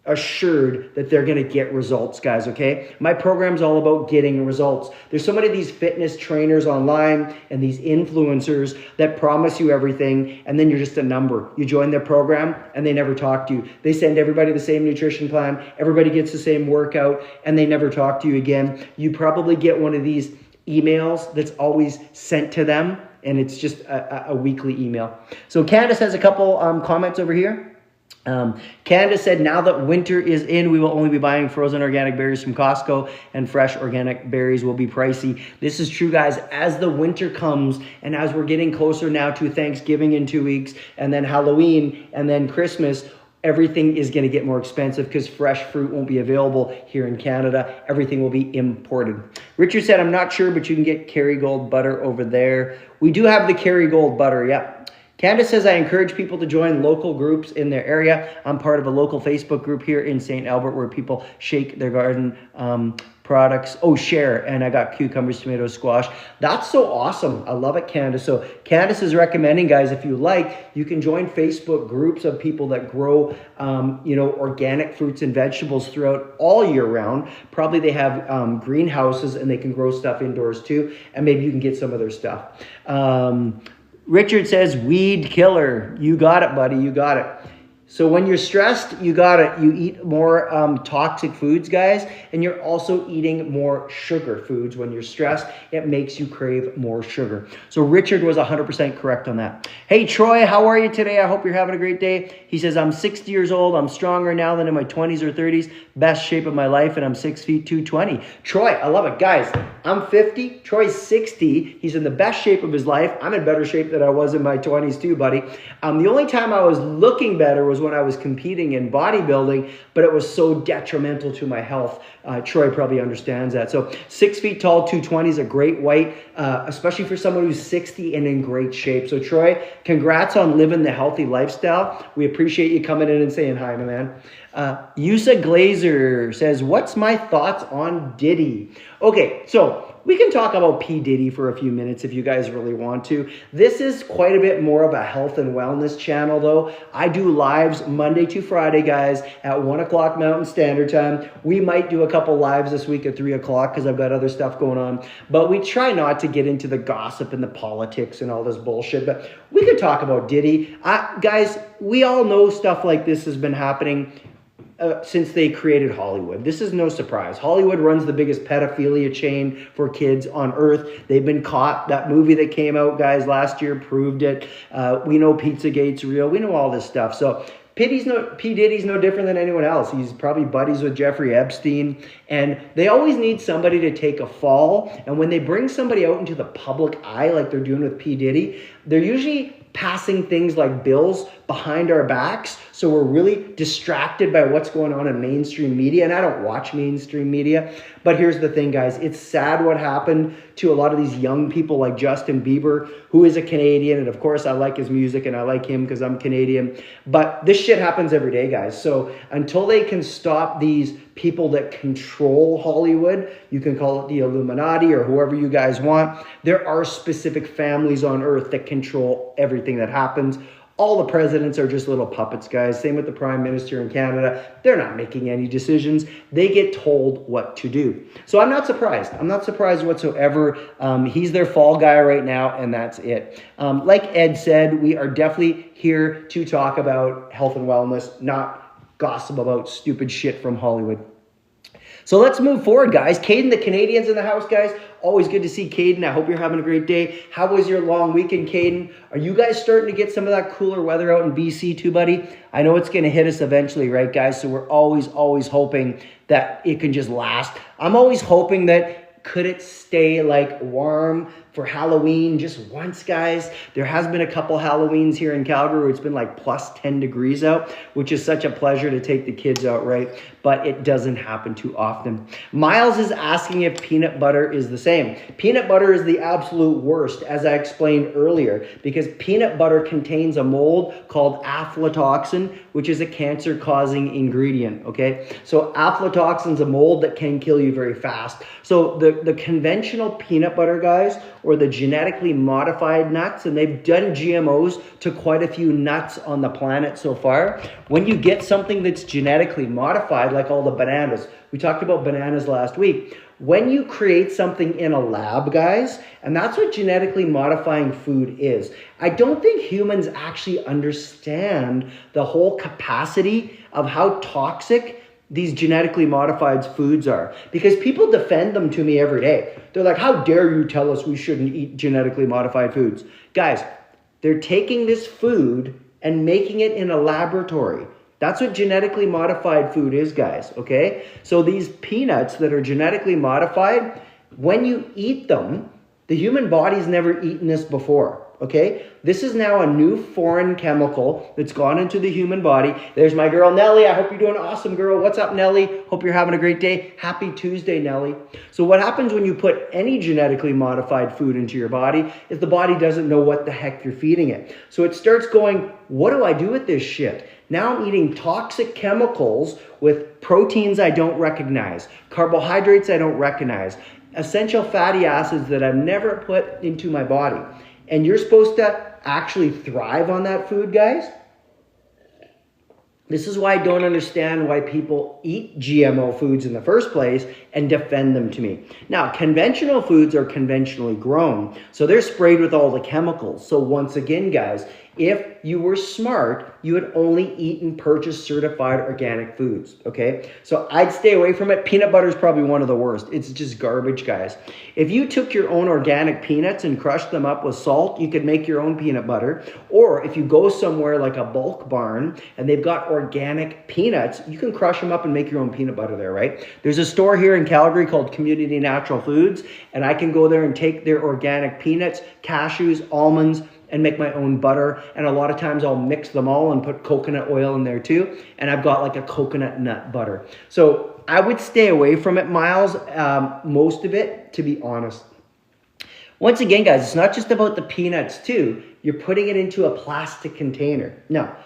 assured that they're going to get results, guys, okay? My program's all about getting results. There's so many of these fitness trainers online and these influencers that promise you everything, and then you're just a number. You join their program and they never talk to you. They send everybody the same nutrition plan, everybody gets the same workout, and they never talk to you again. You probably get one of these emails that's always sent to them, and it's just a weekly email. So Candace has a couple comments over here. Candace said, now that winter is in, we will only be buying frozen organic berries from Costco, and fresh organic berries will be pricey. This is true, guys. As the winter comes and as we're getting closer now to Thanksgiving in 2 weeks, and then Halloween, and then Christmas, everything is going to get more expensive because fresh fruit won't be available here in Canada. Everything will be imported. Richard said, I'm not sure, but you can get Kerrygold butter over there. We do have the Kerrygold butter, yep. Candace says, I encourage people to join local groups in their area. I'm part of a local Facebook group here in St. Albert where people shake their garden products. Oh, share. And I got cucumbers, tomatoes, squash. That's so awesome. I love it, Candace. So Candace is recommending, guys, if you like, you can join Facebook groups of people that grow, organic fruits and vegetables throughout all year round. Probably they have greenhouses and they can grow stuff indoors too. And maybe you can get some of their stuff. Richard says, weed killer. You got it, buddy. You got it. So when you're stressed, you got it. You eat more toxic foods, guys, and you're also eating more sugar foods. When you're stressed, it makes you crave more sugar. So Richard was 100% correct on that. Hey, Troy, how are you today? I hope you're having a great day. He says, I'm 60 years old. I'm stronger now than in my 20s or 30s. Best shape of my life, and I'm 6 feet 220. Troy, I love it. Guys, I'm 50. Troy's 60. He's in the best shape of his life. I'm in better shape than I was in my 20s too, buddy. The only time I was looking better was when I was competing in bodybuilding, but it was so detrimental to my health. Troy probably understands that. So 6 feet tall, 220 is a great weight, especially for someone who's 60 and in great shape. So Troy, congrats on living the healthy lifestyle. We appreciate you coming in and saying hi, my man. Yusa Glazer says, what's my thoughts on Diddy? Okay, so we can talk about P. Diddy for a few minutes if you guys really want to. This is quite a bit more of a health and wellness channel, though. I do lives Monday to Friday, guys, at 1 o'clock Mountain Standard Time. We might do a couple lives this week at 3 o'clock because I've got other stuff going on. But we try not to get into the gossip and the politics and all this bullshit. But we could talk about Diddy. Guys, we all know stuff like this has been happening since they created Hollywood. This is no surprise. Hollywood runs the biggest pedophilia chain for kids on earth. They've been caught. That movie that came out, guys, last year proved it. We know Pizzagate's real. We know all this stuff. So P. Diddy's no different than anyone else. He's probably buddies with Jeffrey Epstein. And they always need somebody to take a fall. And when they bring somebody out into the public eye like they're doing with P. Diddy, they're usually passing things like bills behind our backs, so we're really distracted by what's going on in mainstream media. And I don't watch mainstream media, but here's the thing, guys. It's sad what happened to a lot of these young people like Justin Bieber, who is a Canadian, and of course I like his music and I like him because I'm Canadian, but this shit happens every day, guys. So until they can stop these people that control Hollywood, you can call it the Illuminati or whoever you guys want, there are specific families on earth that control everything that happens. All the presidents are just little puppets, guys. Same with the prime minister in Canada. They're not making any decisions. They get told what to do. So I'm not surprised. I'm not surprised whatsoever. He's their fall guy right now, and that's it. Like Ed said, we are definitely here to talk about health and wellness, not gossip about stupid shit from Hollywood. So let's move forward, guys. Caden, the Canadians in the house, guys. Always good to see Caden. I hope you're having a great day. How was your long weekend, Caden? Are you guys starting to get some of that cooler weather out in BC too, buddy? I know it's going to hit us eventually, right, guys? So we're always hoping that it can just last. I'm always hoping that could it stay like warm for Halloween just once, guys. There has been a couple Halloweens here in Calgary where it's been like plus 10 degrees out, which is such a pleasure to take the kids out, right? But it doesn't happen too often. Miles is asking if peanut butter is the same. Peanut butter is the absolute worst, as I explained earlier, because peanut butter contains a mold called aflatoxin, which is a cancer-causing ingredient, okay? So aflatoxin is a mold that can kill you very fast. So the conventional peanut butter, guys, or the genetically modified nuts, and they've done GMOs to quite a few nuts on the planet so far. When you get something that's genetically modified, like all the bananas, we talked about bananas last week, when you create something in a lab, guys, and that's what genetically modifying food is. I don't think humans actually understand the whole capacity of how toxic these genetically modified foods are, because people defend them to me every day. They're like, how dare you tell us we shouldn't eat genetically modified foods? Guys, they're taking this food and making it in a laboratory. That's what genetically modified food is, guys, okay? So these peanuts that are genetically modified, when you eat them, the human body's never eaten this before, okay? This is now a new foreign chemical that's gone into the human body. There's my girl, Nellie. I hope you're doing awesome, girl. What's up, Nellie? Hope you're having a great day. Happy Tuesday, Nellie. So what happens when you put any genetically modified food into your body is the body doesn't know what the heck you're feeding it. So it starts going, what do I do with this shit? Now I'm eating toxic chemicals with proteins I don't recognize, carbohydrates I don't recognize, essential fatty acids that I've never put into my body. And you're supposed to actually thrive on that food, guys. This is why I don't understand why people eat GMO foods in the first place and defend them to me. Now, conventional foods are conventionally grown, so they're sprayed with all the chemicals. So once again, guys, if you were smart, you would only eat and purchase certified organic foods, okay? So I'd stay away from it. Peanut butter is probably one of the worst. It's just garbage, guys. If you took your own organic peanuts and crushed them up with salt, you could make your own peanut butter. Or if you go somewhere like a bulk barn and they've got organic peanuts, you can crush them up and make your own peanut butter there, right? There's a store here in Calgary called Community Natural Foods, and I can go there and take their organic peanuts, cashews, almonds, and make my own butter. And a lot of times I'll mix them all and put coconut oil in there too. And I've got like a coconut nut butter. So I would stay away from it, Miles, most of it, to be honest. Once again, guys, it's not just about the peanuts too. You're putting it into a plastic container. Now,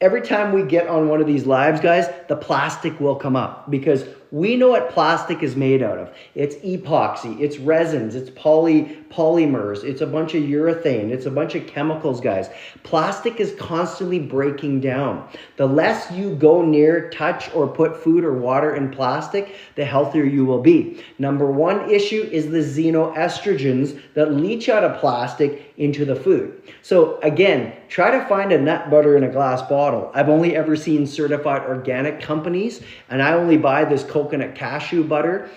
every time we get on one of these lives, guys, the plastic will come up because we know what plastic is made out of. It's epoxy, it's resins, it's polymers, it's a bunch of urethane, it's a bunch of chemicals, guys. Plastic is constantly breaking down. The less you go near, touch, or put food or water in plastic, the healthier you will be. Number one issue is the xenoestrogens that leach out of plastic into the food. So again, try to find a nut butter in a glass bottle. I've only ever seen certified organic companies, and I only buy this coconut cashew butter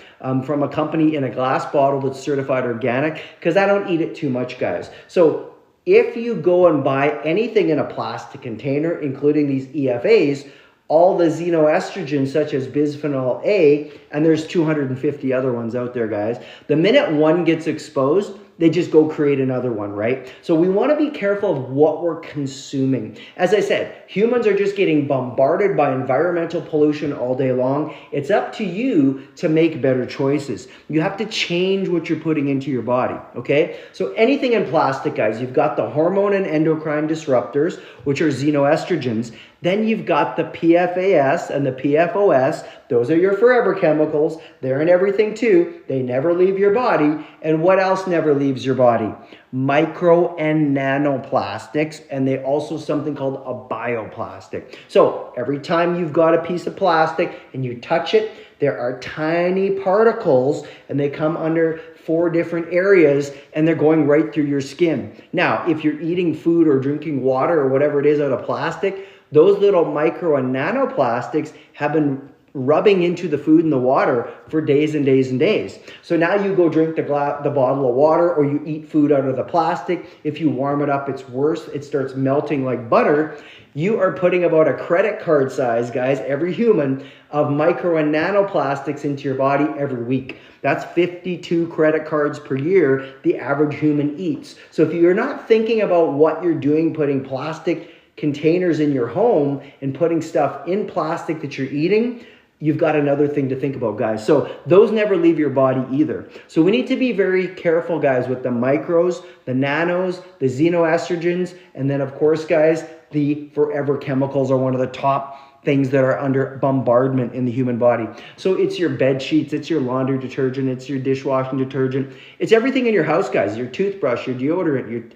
from a company in a glass bottle that's certified organic because I don't eat it too much, guys. So if you go and buy anything in a plastic container, including these EFAs, all the xenoestrogens such as bisphenol A, and there's 250 other ones out there, guys, the minute one gets exposed, they just go create another one, right? So we want to be careful of what we're consuming. As I said, humans are just getting bombarded by environmental pollution all day long. It's up to you to make better choices. You have to change what you're putting into your body, okay? So anything in plastic, guys, you've got the hormone and endocrine disruptors, which are xenoestrogens. Then you've got the PFAS and the PFOS, Those are your forever chemicals. They're in everything too. They never leave your body. And what else never leaves your body? Micro and nanoplastics, and they also something called a bioplastic. So every time you've got a piece of plastic and you touch it, there are tiny particles, and they come under 4 different areas, and they're going right through your skin. Now, if you're eating food or drinking water or whatever it is out of plastic, those little micro and nanoplastics have been rubbing into the food and the water for days and days and days. So now you go drink the bottle of water, or you eat food out of the plastic. If you warm it up, it's worse. It starts melting like butter. You are putting about a credit card size, guys, every human, of micro and nanoplastics into your body every week. That's 52 credit cards per year the average human eats. So if you're not thinking about what you're doing, putting plastic containers in your home and putting stuff in plastic that you're eating, you've got another thing to think about, guys. So those never leave your body either. So we need to be very careful, guys, with the micros, the nanos, the xenoestrogens, and then of course, guys, the forever chemicals are one of the top things that are under bombardment in the human body. So it's your bed sheets, it's your laundry detergent, it's your dishwashing detergent, it's everything in your house, guys. Your toothbrush, your deodorant,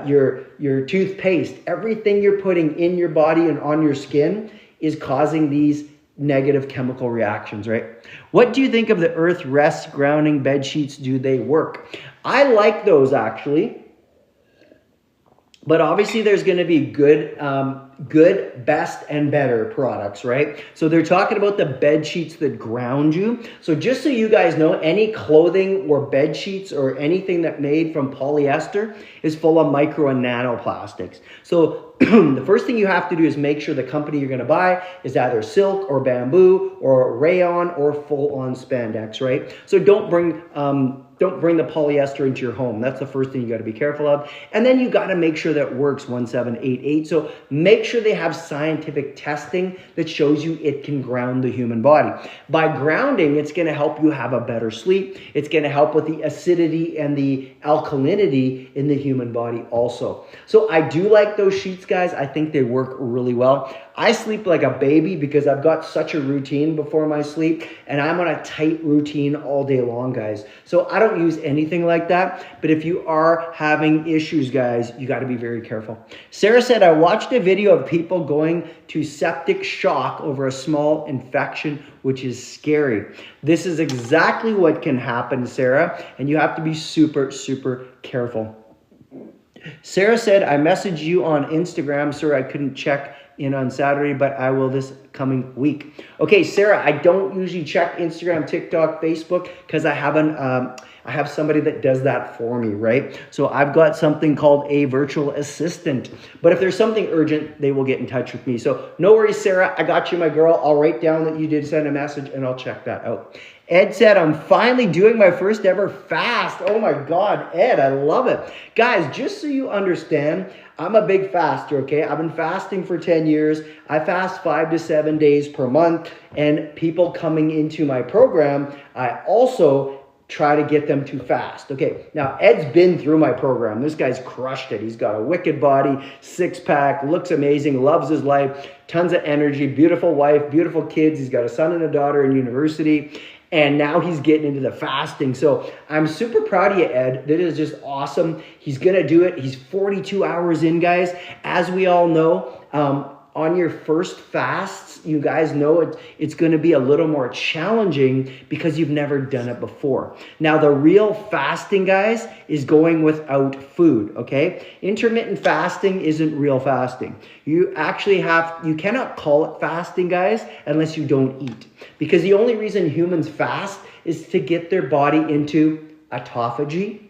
your toothpaste, everything you're putting in your body and on your skin is causing these negative chemical reactions, right? What do you think of the earth rest grounding bed sheets? Do they work? I like those actually. But obviously there's going to be good, best, and better products, right? So they're talking about the bed sheets that ground you. So just so you guys know, any clothing or bed sheets or anything that made from polyester is full of micro and nanoplastics. So the first thing you have to do is make sure the company you're going to buy is either silk or bamboo or rayon or full-on spandex, right? So don't bring the polyester into your home. That's the first thing you got to be careful of. And then you got to make sure that it works 1788. So make sure they have scientific testing that shows you it can ground the human body. By grounding, it's going to help you have a better sleep. It's going to help with the acidity and the alkalinity in the human body also. So I do like those sheets, guys. I think they work really well. I sleep like a baby because I've got such a routine before my sleep, and I'm on a tight routine all day long, guys. So I don't use anything like that, but if you are having issues, guys, you got to be very careful. Sarah said, I watched a video of people going to septic shock over a small infection, which is scary. This is exactly what can happen, Sarah, and you have to be super, super careful. Sarah said, I messaged you on Instagram, sir. I couldn't check in on Saturday, but I will this coming week. Okay, Sarah, I don't usually check Instagram, TikTok, Facebook because I have somebody that does that for me, right? So I've got something called a virtual assistant. But if there's something urgent, they will get in touch with me. So no worries, Sarah. I got you, my girl. I'll write down that you did send a message and I'll check that out. Ed said, I'm finally doing my first ever fast. Oh my God, Ed, I love it. Guys, just so you understand, I'm a big faster, okay? I've been fasting for 10 years. I fast 5 to 7 days per month. And people coming into my program, I also try to get them to fast. Okay, now Ed's been through my program. This guy's crushed it. He's got a wicked body, 6-pack, looks amazing, loves his life, tons of energy, beautiful wife, beautiful kids. He's got a son and a daughter in university. And now he's getting into the fasting. So I'm super proud of you, Ed. That is just awesome. He's going to do it. He's 42 hours in, guys. As we all know, on your first fasts, you guys know it's going to be a little more challenging because you've never done it before. Now, the real fasting, guys, is going without food, okay? Intermittent fasting isn't real fasting. You cannot call it fasting, guys, unless you don't eat. Because the only reason humans fast is to get their body into autophagy.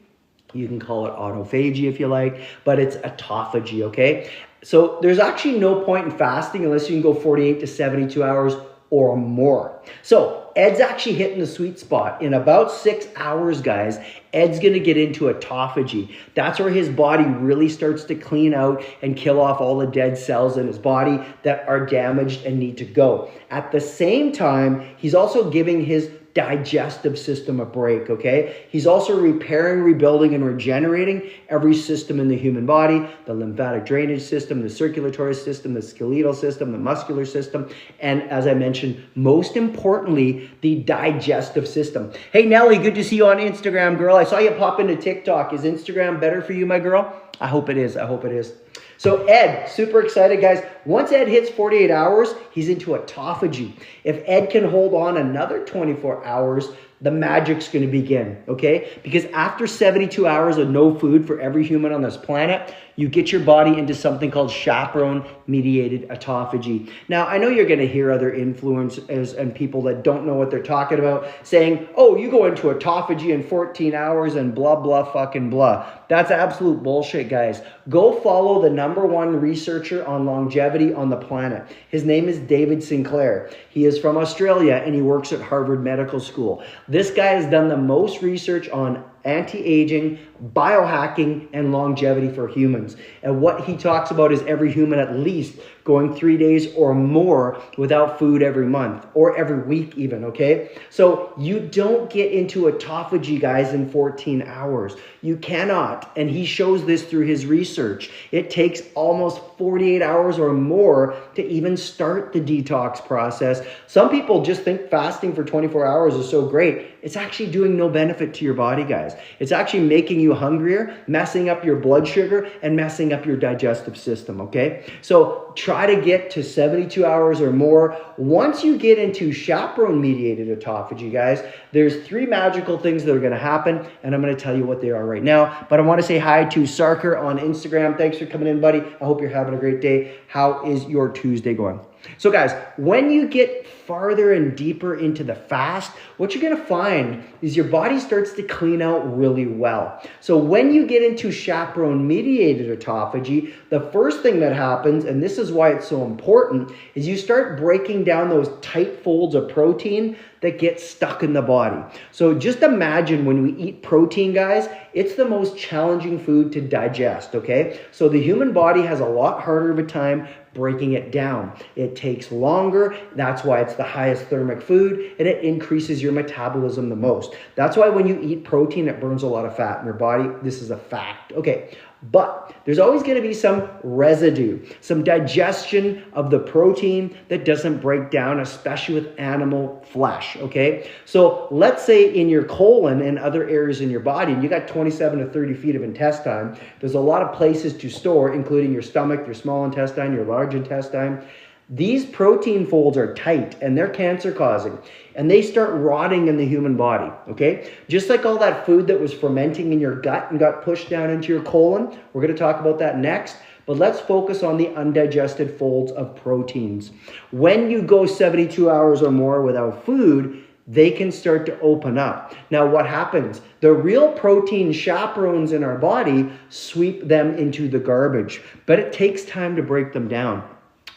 You can call it autophagy if you like, but it's autophagy, okay? So there's actually no point in fasting unless you can go 48 to 72 hours or more. So Ed's actually hitting the sweet spot. In about 6 hours, guys, Ed's going to get into autophagy. That's where his body really starts to clean out and kill off all the dead cells in his body that are damaged and need to go. At the same time, he's also giving his digestive system a break, okay? He's also repairing, rebuilding, and regenerating every system in the human body, the lymphatic drainage system, the circulatory system, the skeletal system, the muscular system, and as I mentioned, most importantly, the digestive system. Hey, Nelly, good to see you on Instagram, girl. I saw you pop into TikTok. Is Instagram better for you, my girl? I hope it is. I hope it is. So Ed, super excited, guys. Once Ed hits 48 hours, he's into autophagy. If Ed can hold on another 24 hours, the magic's going to begin, okay? Because after 72 hours of no food for every human on this planet, you get your body into something called chaperone mediated autophagy. Now, I know you're going to hear other influencers and people that don't know what they're talking about saying, oh, you go into autophagy in 14 hours and blah, blah, fucking blah. That's absolute bullshit, guys. Go follow the #1 researcher on longevity on the planet. His name is David Sinclair. He is from Australia and he works at Harvard Medical School. This guy has done the most research on anti-aging, biohacking, and longevity for humans. And what he talks about is every human at least going 3 days or more without food every month or every week even, okay? So you don't get into autophagy, guys, in 14 hours. You cannot. And he shows this through his research. It takes almost 48 hours or more to even start the detox process. Some people just think fasting for 24 hours is so great. It's actually doing no benefit to your body, guys. It's actually making you hungrier, messing up your blood sugar, and messing up your digestive system, okay? So try to get to 72 hours or more. Once you get into chaperone-mediated autophagy, guys, there's 3 magical things that are going to happen, and I'm going to tell you what they are right now. But I want to say hi to Sarker on Instagram. Thanks for coming in, buddy. I hope you're having a great day. How is your Tuesday going? So guys, when you get farther and deeper into the fast, what you're going to find is your body starts to clean out really well. So when you get into chaperone-mediated autophagy, the first thing that happens, and this is why it's so important, is you start breaking down those tight folds of protein that get stuck in the body. So just imagine when we eat protein, guys, it's the most challenging food to digest, okay? So the human body has a lot harder of a time breaking it down. It takes longer. That's why it's the highest thermic food, and it increases your metabolism the most. That's why when you eat protein, it burns a lot of fat in your body. This is a fact. Okay. But there's always going to be some residue, some digestion of the protein that doesn't break down, especially with animal flesh, okay? So let's say in your colon and other areas in your body, you got 27 to 30 feet of intestine. There's a lot of places to store, including your stomach, your small intestine, your large intestine. These protein folds are tight and they're cancer causing and they start rotting in the human body, okay? Just like all that food that was fermenting in your gut and got pushed down into your colon. We're gonna talk about that next, but let's focus on the undigested folds of proteins. When you go 72 hours or more without food, they can start to open up. Now what happens? The real protein chaperones in our body sweep them into the garbage, but it takes time to break them down.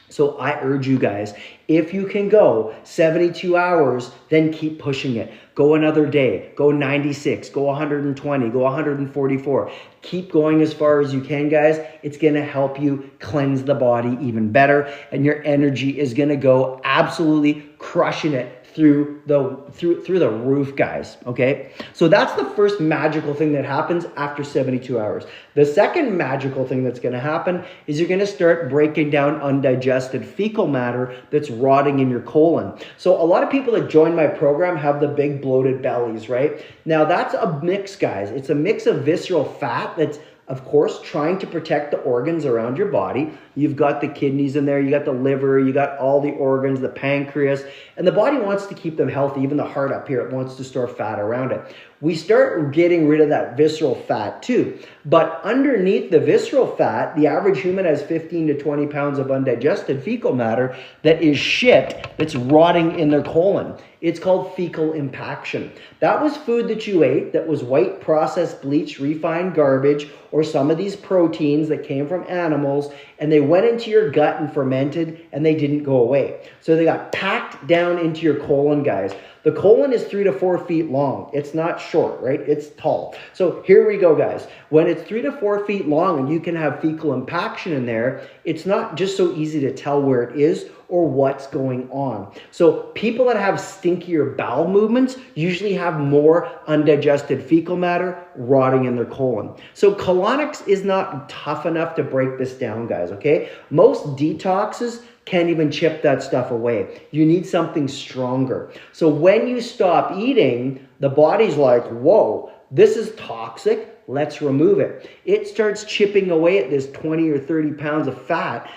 So I urge you guys, if you can go 72 hours, then keep pushing it. Go another day, go 96, go 120, go 144. Keep going as far as you can, guys. It's gonna help you cleanse the body even better, and your energy is gonna go absolutely crushing it through the roof, guys, okay? So that's the first magical thing that happens after 72 hours. The second magical thing that's gonna happen is you're gonna start breaking down undigested fecal matter that's rotting in your colon. So a lot of people that join my program have the big bloated bellies, right? Now that's a mix, guys. It's a mix of visceral fat that's, of course, trying to protect the organs around your body. You've got the kidneys in there, you got the liver, you got all the organs, the pancreas, and the body wants to keep them healthy. Even the heart up here, it wants to store fat around it. We start getting rid of that visceral fat too. But underneath the visceral fat, the average human has 15 to 20 pounds of undigested fecal matter that is shit that's rotting in their colon. It's called fecal impaction. That was food that you ate that was white, processed, bleached, refined garbage, or some of these proteins that came from animals, and they went into your gut and fermented, and they didn't go away. So they got packed down into your colon, guys. The colon is 3 to 4 feet long. It's not short, right? It's tall. So here we go, guys. When it's 3 to 4 feet long and you can have fecal impaction in there, it's not just so easy to tell where it is or what's going on. So people that have stinkier bowel movements usually have more undigested fecal matter rotting in their colon. So colonics is not tough enough to break this down, guys, okay? Most detoxes can't even chip that stuff away. You need something stronger. So when you stop eating, the body's like, whoa, this is toxic. Let's remove it. It starts chipping away at this 20 or 30 pounds of fat,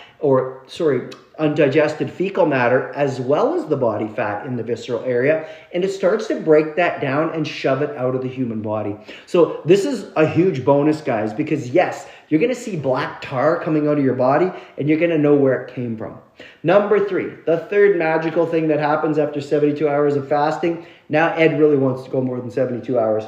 undigested fecal matter, as well as the body fat in the visceral area, and it starts to break that down and shove it out of the human body. So this is a huge bonus, guys, because yes, you're going to see black tar coming out of your body, and you're going to know where it came from. Number 3, the third magical thing that happens after 72 hours of fasting. Now Ed really wants to go more than 72 hours.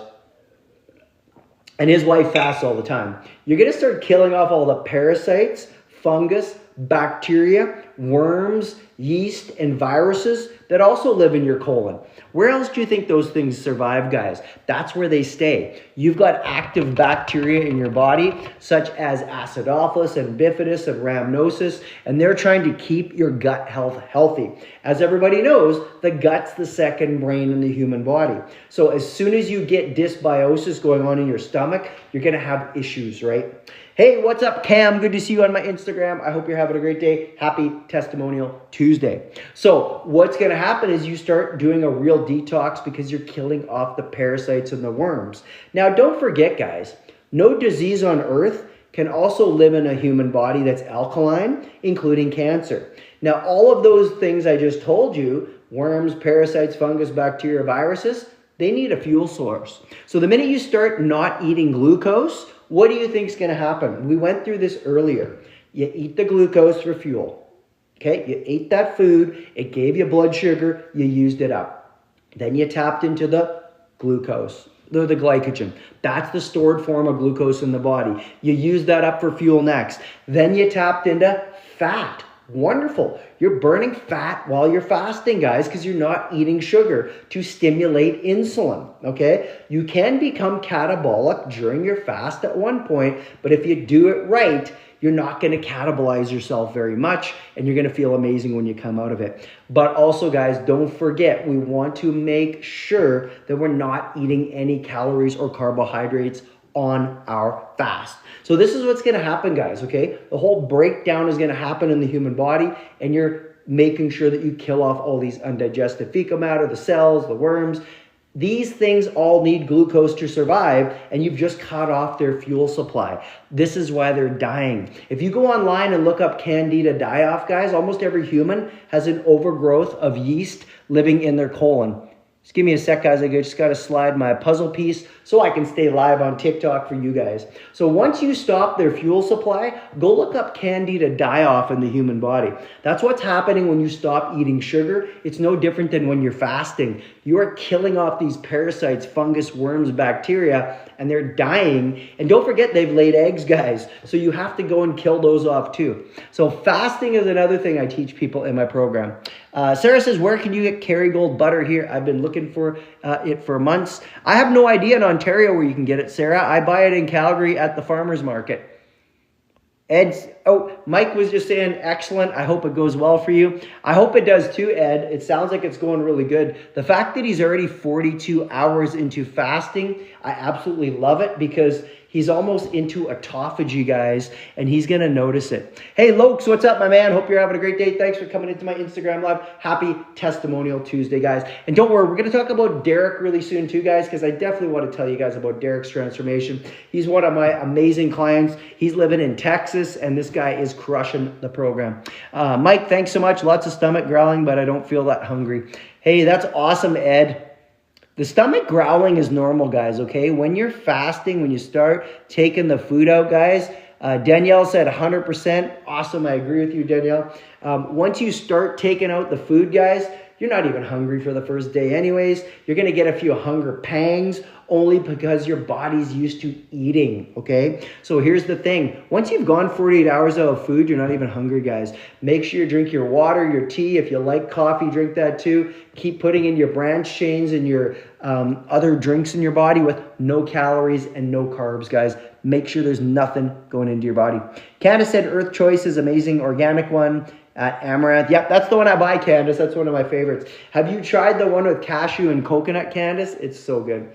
And his wife fasts all the time. You're going to start killing off all the parasites, fungus, bacteria, worms, yeast, and viruses that also live in your colon. Where else do you think those things survive, guys? That's where they stay. You've got active bacteria in your body, such as acidophilus and bifidus and rhamnosus, and they're trying to keep your gut health healthy. As everybody knows, the gut's the second brain in the human body. So as soon as you get dysbiosis going on in your stomach, you're going to have issues, right? Hey, what's up, Cam? Good to see you on my Instagram. I hope you're having a great day. Happy Testimonial Tuesday. So what's going to happen is you start doing a real detox because you're killing off the parasites and the worms. Now, don't forget, guys, no disease on earth can also live in a human body that's alkaline, including cancer. Now, all of those things I just told you, worms, parasites, fungus, bacteria, viruses, they need a fuel source. So the minute you start not eating glucose, what do you think is going to happen? We went through this earlier. You eat the glucose for fuel. Okay, you ate that food. It gave you blood sugar. You used it up. Then you tapped into the glucose, the glycogen. That's the stored form of glucose in the body. You used that up for fuel next. Then you tapped into fat. Wonderful. You're burning fat while you're fasting, guys, because you're not eating sugar to stimulate insulin, okay? You can become catabolic during your fast at one point, but if you do it right, you're not going to catabolize yourself very much, and you're going to feel amazing when you come out of it. But also, guys, don't forget, we want to make sure that we're not eating any calories or carbohydrates on our fast. So this is what's going to happen, guys, okay? The whole breakdown is going to happen in the human body, and you're making sure that you kill off all these undigested fecal matter, the cells, the worms. These things all need glucose to survive, and you've just cut off their fuel supply. This is why they're dying. If you go online and look up Candida die-off, guys, almost every human has an overgrowth of yeast living in their colon. Just give me a sec, guys. I just got to slide my puzzle piece so I can stay live on TikTok for you guys. So once you stop their fuel supply, go look up Candida die-off in the human body. That's what's happening when you stop eating sugar. It's no different than when you're fasting. You are killing off these parasites, fungus, worms, bacteria, and they're dying. And don't forget, they've laid eggs, guys. So you have to go and kill those off too. So fasting is another thing I teach people in my program. Sarah says, where can you get Kerrygold butter here? I've been looking for it for months. I have no idea in Ontario where you can get it, Sarah. I buy it in Calgary at the farmer's market. Mike was just saying, excellent. I hope it goes well for you. I hope it does too, Ed. It sounds like it's going really good. The fact that he's already 42 hours into fasting, I absolutely love it because he's almost into autophagy, guys, and he's going to notice it. Hey, Lokes, what's up, my man? Hope you're having a great day. Thanks for coming into my Instagram Live. Happy Testimonial Tuesday, guys. And don't worry, we're going to talk about Derek really soon too, guys, because I definitely want to tell you guys about Derek's transformation. He's one of my amazing clients. He's living in Texas, and this guy is crushing the program. Mike, thanks so much. Lots of stomach growling, but I don't feel that hungry. Hey, that's awesome, Ed. The stomach growling is normal, guys, okay? When you're fasting, when you start taking the food out, guys, Danielle said 100%. Awesome, I agree with you, Danielle. Once you start taking out the food, guys, you're not even hungry for the first day anyways. You're going to get a few hunger pangs only because your body's used to eating, okay? So here's the thing. Once you've gone 48 hours out of food, you're not even hungry, guys. Make sure you drink your water, your tea. If you like coffee, drink that too. Keep putting in your branch chains and your other drinks in your body with no calories and no carbs, guys. Make sure there's nothing going into your body. Candace said Earth Choice is amazing, organic one. at Amaranth. Yep, that's the one I buy, Candace. That's one of my favorites. Have you tried the one with cashew and coconut, Candace? It's so good.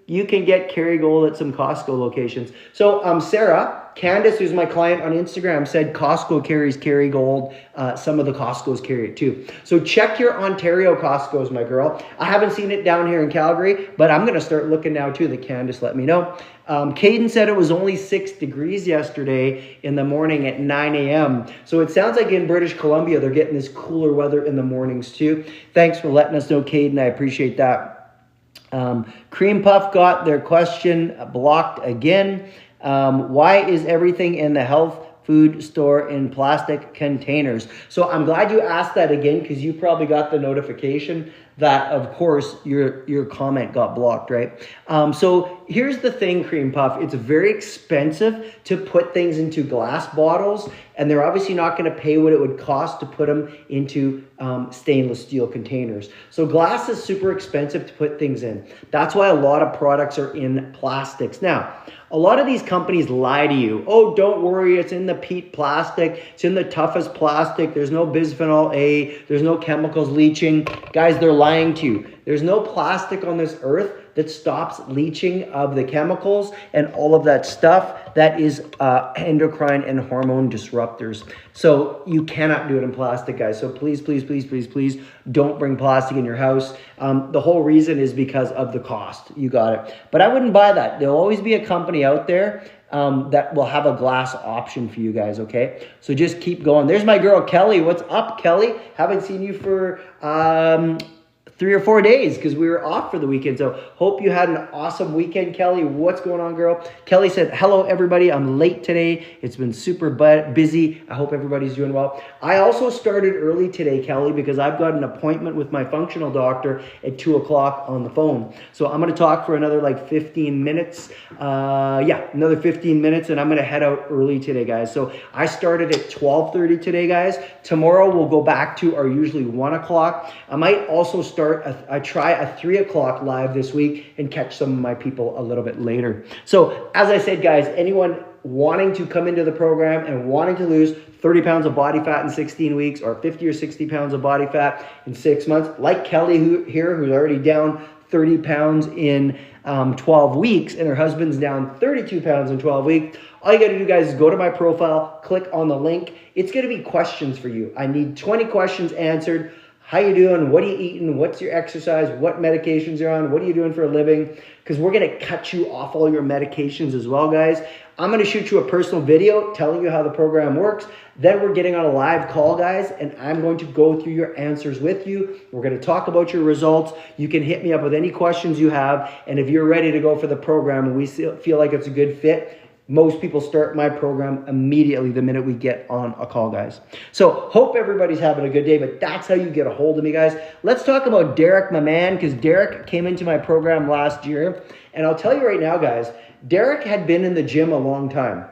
You can get Kerrygold at some Costco locations. So Sarah, Candace, who's my client on Instagram, said Costco carries Kerrygold. Some of the Costcos carry it too. So check your Ontario Costcos, my girl. I haven't seen it down here in Calgary, but I'm going to start looking now too. The Candace let me know. Caden said it was only 6 degrees yesterday in the morning at 9 a.m. So it sounds like in British Columbia, they're getting this cooler weather in the mornings too. Thanks for letting us know, Caden. I appreciate that. Cream Puff got their question blocked again. Why is everything in the health food store in plastic containers? So I'm glad you asked that again, because you probably got the notification that, of course, your comment got blocked, right? So here's the thing, Cream Puff. It's very expensive to put things into glass bottles, and they're obviously not going to pay what it would cost to put them into stainless steel containers. So glass is super expensive to put things in. That's why a lot of products are in plastics. Now, a lot of these companies lie to you. Oh, don't worry, it's in the peat plastic. It's in the toughest plastic. There's no bisphenol A. There's no chemicals leaching. Guys, they're lying to you. There's no plastic on this earth that stops leaching of the chemicals and all of that stuff that is endocrine and hormone disruptors. So you cannot do it in plastic, guys. So please, please, please, please, please don't bring plastic in your house. The whole reason is because of the cost. You got it. But I wouldn't buy that. There'll always be a company out there that will have a glass option for you guys, okay? So just keep going. There's my girl, Kelly. What's up, Kelly? Haven't seen you for 3 or 4 days because we were off for the weekend. So hope you had an awesome weekend, Kelly. What's going on, girl? Kelly said, hello, everybody. I'm late today. It's been super busy. I hope everybody's doing well. I also started early today, Kelly, because I've got an appointment with my functional doctor at 2 o'clock on the phone. So I'm going to talk for another like 15 minutes. Another 15 minutes, and I'm going to head out early today, guys. So I started at 12:30 today, guys. Tomorrow we'll go back to our usually 1 o'clock. I might also try a 3 o'clock live this week and catch some of my people a little bit later. So as I said, guys, anyone wanting to come into the program and wanting to lose 30 pounds of body fat in 16 weeks or 50 or 60 pounds of body fat in 6 months, like Kelly who's already down 30 pounds in 12 weeks, and her husband's down 32 pounds in 12 weeks. All you got to do, guys, is go to my profile, click on the link. It's going to be questions for you. I need 20 questions answered. How you doing? What are you eating? What's your exercise? What medications you're on? What are you doing for a living? Because we're going to cut you off all your medications as well, guys. I'm going to shoot you a personal video telling you how the program works. Then we're getting on a live call, guys, and I'm going to go through your answers with you. We're going to talk about your results. You can hit me up with any questions you have, and if you're ready to go for the program and we feel like it's a good fit, most people start my program immediately the minute we get on a call, guys. So hope everybody's having a good day, but that's how you get a hold of me, guys. Let's talk about Derek, my man, because Derek came into my program last year. And I'll tell you right now, guys, Derek had been in the gym a long time.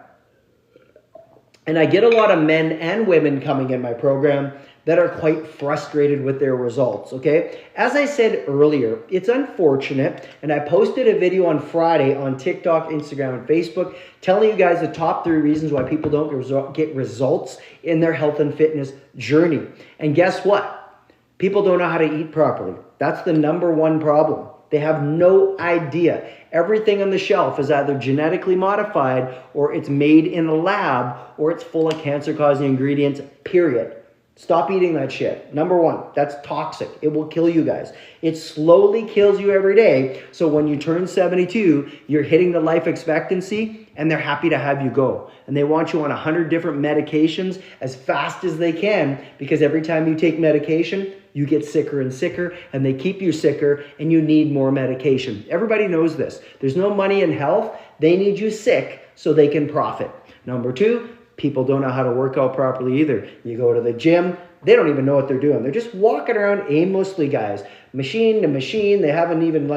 And I get a lot of men and women coming in my program that are quite frustrated with their results, okay? As I said earlier, it's unfortunate, and I posted a video on Friday on TikTok, Instagram, and Facebook telling you guys the top 3 reasons why people don't get results in their health and fitness journey. And guess what? People don't know how to eat properly. That's the #1 problem. They have no idea. Everything on the shelf is either genetically modified, or it's made in a lab, or it's full of cancer-causing ingredients, period. Stop eating that shit. #1, that's toxic. It will kill you guys. It slowly kills you every day. So when you turn 72, you're hitting the life expectancy, and they're happy to have you go. And they want you on 100 different medications as fast as they can, because every time you take medication, you get sicker and sicker, and they keep you sicker, and you need more medication. Everybody knows this. There's no money in health. They need you sick so they can profit. #2, people don't know how to work out properly either. You go to the gym, they don't even know what they're doing. They're just walking around aimlessly, guys. Machine to machine. They haven't even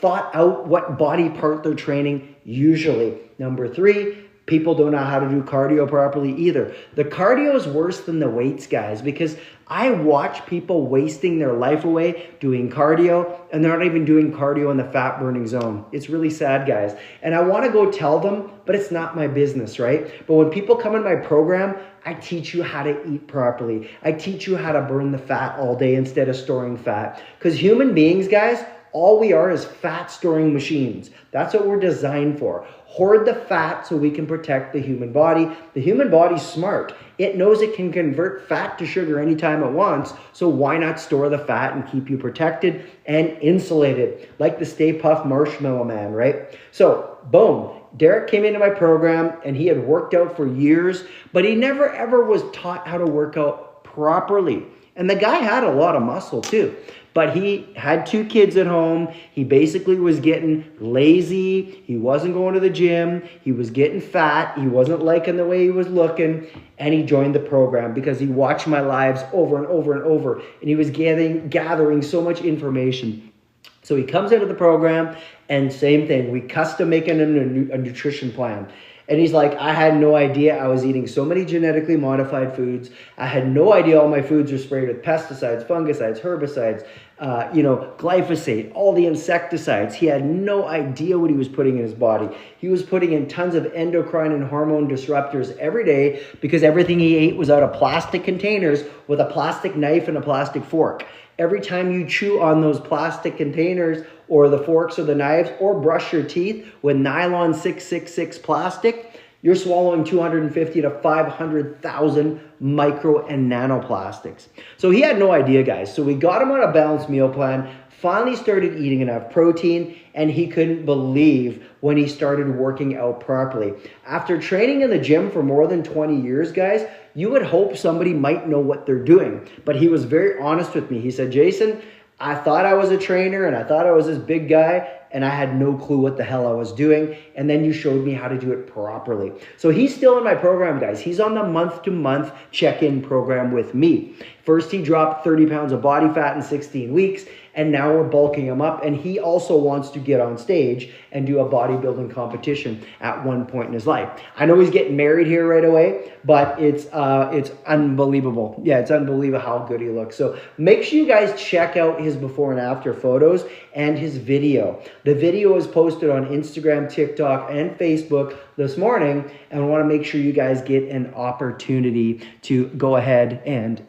thought out what body part they're training usually. #3, People don't know how to do cardio properly either. The cardio is worse than the weights, guys, because I watch people wasting their life away doing cardio, and they're not even doing cardio in the fat burning zone. It's really sad, guys. And I want to go tell them, but it's not my business, right? But when people come in my program, I teach you how to eat properly. I teach you how to burn the fat all day instead of storing fat. Because human beings, guys, all we are is fat storing machines. That's what we're designed for. Hoard the fat so we can protect the human body. The human body's smart. It knows it can convert fat to sugar anytime it wants. So why not store the fat and keep you protected and insulated, like the Stay Puft Marshmallow Man, right? So boom, Derek came into my program and he had worked out for years, but he never ever was taught how to work out properly. And the guy had a lot of muscle too. But he had 2 kids at home. He basically was getting lazy. He wasn't going to the gym. He was getting fat. He wasn't liking the way he was looking. And he joined the program because he watched my lives over and over and over. And he was gathering so much information. So he comes into the program and same thing. We custom make him a nutrition plan. And he's like, I had no idea I was eating so many genetically modified foods. I had no idea all my foods are sprayed with pesticides, fungicides, herbicides, glyphosate, all the insecticides. He had no idea what he was putting in his body. He was putting in tons of endocrine and hormone disruptors every day because everything he ate was out of plastic containers with a plastic knife and a plastic fork. Every time you chew on those plastic containers or the forks or the knives or brush your teeth with nylon 666 plastic, you're swallowing 250 to 500,000 micro and nanoplastics. So he had no idea, guys. So we got him on a balanced meal plan, finally started eating enough protein, and he couldn't believe when he started working out properly. After training in the gym for more than 20 years, guys, you would hope somebody might know what they're doing. But he was very honest with me. He said, Jason, I thought I was a trainer and I thought I was this big guy and I had no clue what the hell I was doing. And then you showed me how to do it properly. So he's still in my program, guys. He's on the month-to-month check-in program with me. First, he dropped 30 pounds of body fat in 16 weeks. And now we're bulking him up. And he also wants to get on stage and do a bodybuilding competition at one point in his life. I know he's getting married here right away, but it's unbelievable. Yeah, it's unbelievable how good he looks. So make sure you guys check out his before and after photos and his video. The video is posted on Instagram, TikTok, and Facebook this morning. And I want to make sure you guys get an opportunity to go ahead and,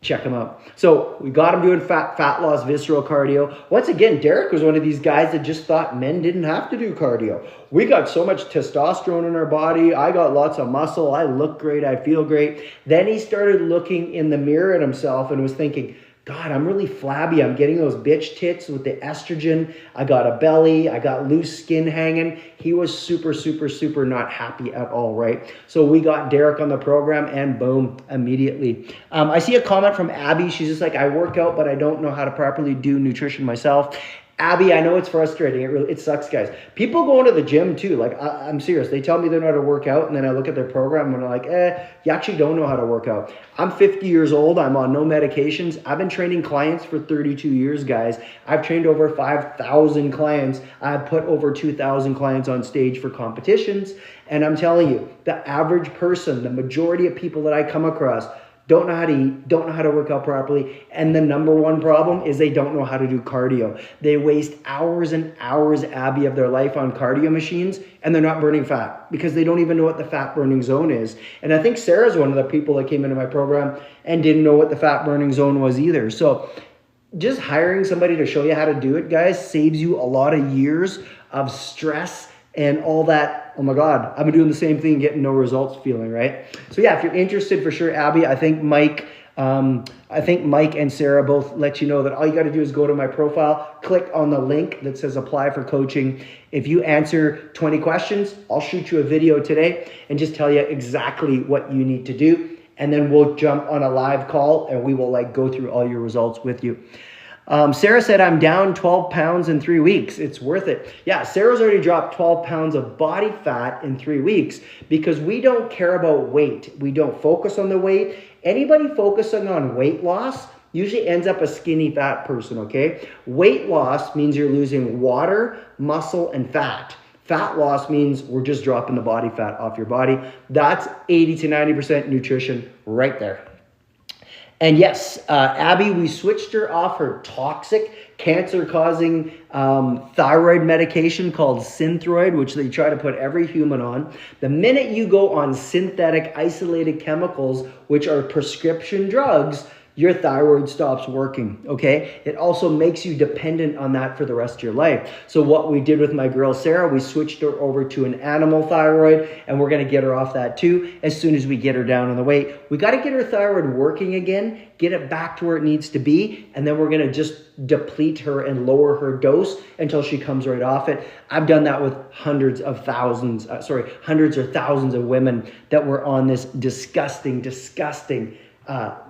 check him out. So we got him doing fat loss, visceral cardio. Once again, Derek was one of these guys that just thought men didn't have to do cardio. We got so much testosterone in our body. I got lots of muscle. I look great. I feel great. Then he started looking in the mirror at himself and was thinking, God, I'm really flabby. I'm getting those bitch tits with the estrogen. I got a belly. I got loose skin hanging. He was super, super, super not happy at all, right? So we got Derek on the program and boom, immediately. I see a comment from Abby. She's just like, I work out, but I don't know how to properly do nutrition myself. Abby, I know it's frustrating. It sucks, guys. People go into the gym too. Like, I'm serious. They tell me they know how to work out, and then I look at their program and I'm like, you actually don't know how to work out. I'm 50 years old. I'm on no medications. I've been training clients for 32 years, guys. I've trained over 5,000 clients. I've put over 2,000 clients on stage for competitions. And I'm telling you, the average person, the majority of people that I come across, don't know how to eat, don't know how to work out properly. And the number one problem is they don't know how to do cardio. They waste hours and hours, Abby, of their life on cardio machines, and they're not burning fat because they don't even know what the fat burning zone is. And I think Sarah's one of the people that came into my program and didn't know what the fat burning zone was either. So just hiring somebody to show you how to do it, guys, saves you a lot of years of stress and all that. Oh my God, I've been doing the same thing, getting no results feeling, right? So yeah, if you're interested, for sure, Abby, I think Mike and Sarah both let you know that all you got to do is go to my profile, click on the link that says apply for coaching. If you answer 20 questions, I'll shoot you a video today and just tell you exactly what you need to do. And then we'll jump on a live call and we will go through all your results with you. Sarah said, I'm down 12 pounds in 3 weeks. It's worth it. Yeah, Sarah's already dropped 12 pounds of body fat in 3 weeks because we don't care about weight. We don't focus on the weight. Anybody focusing on weight loss usually ends up a skinny fat person, okay? Weight loss means you're losing water, muscle, and fat. Fat loss means we're just dropping the body fat off your body. That's 80 to 90% nutrition right there. And yes, Abby, we switched her off her toxic cancer-causing thyroid medication called Synthroid, which they try to put every human on. The minute you go on synthetic isolated chemicals, which are prescription drugs, your thyroid stops working, okay? It also makes you dependent on that for the rest of your life. So what we did with my girl Sarah, we switched her over to an animal thyroid, and we're gonna get her off that too as soon as we get her down on the weight. We gotta get her thyroid working again, get it back to where it needs to be, and then we're gonna just deplete her and lower her dose until she comes right off it. I've done that with hundreds or thousands of women that were on this disgusting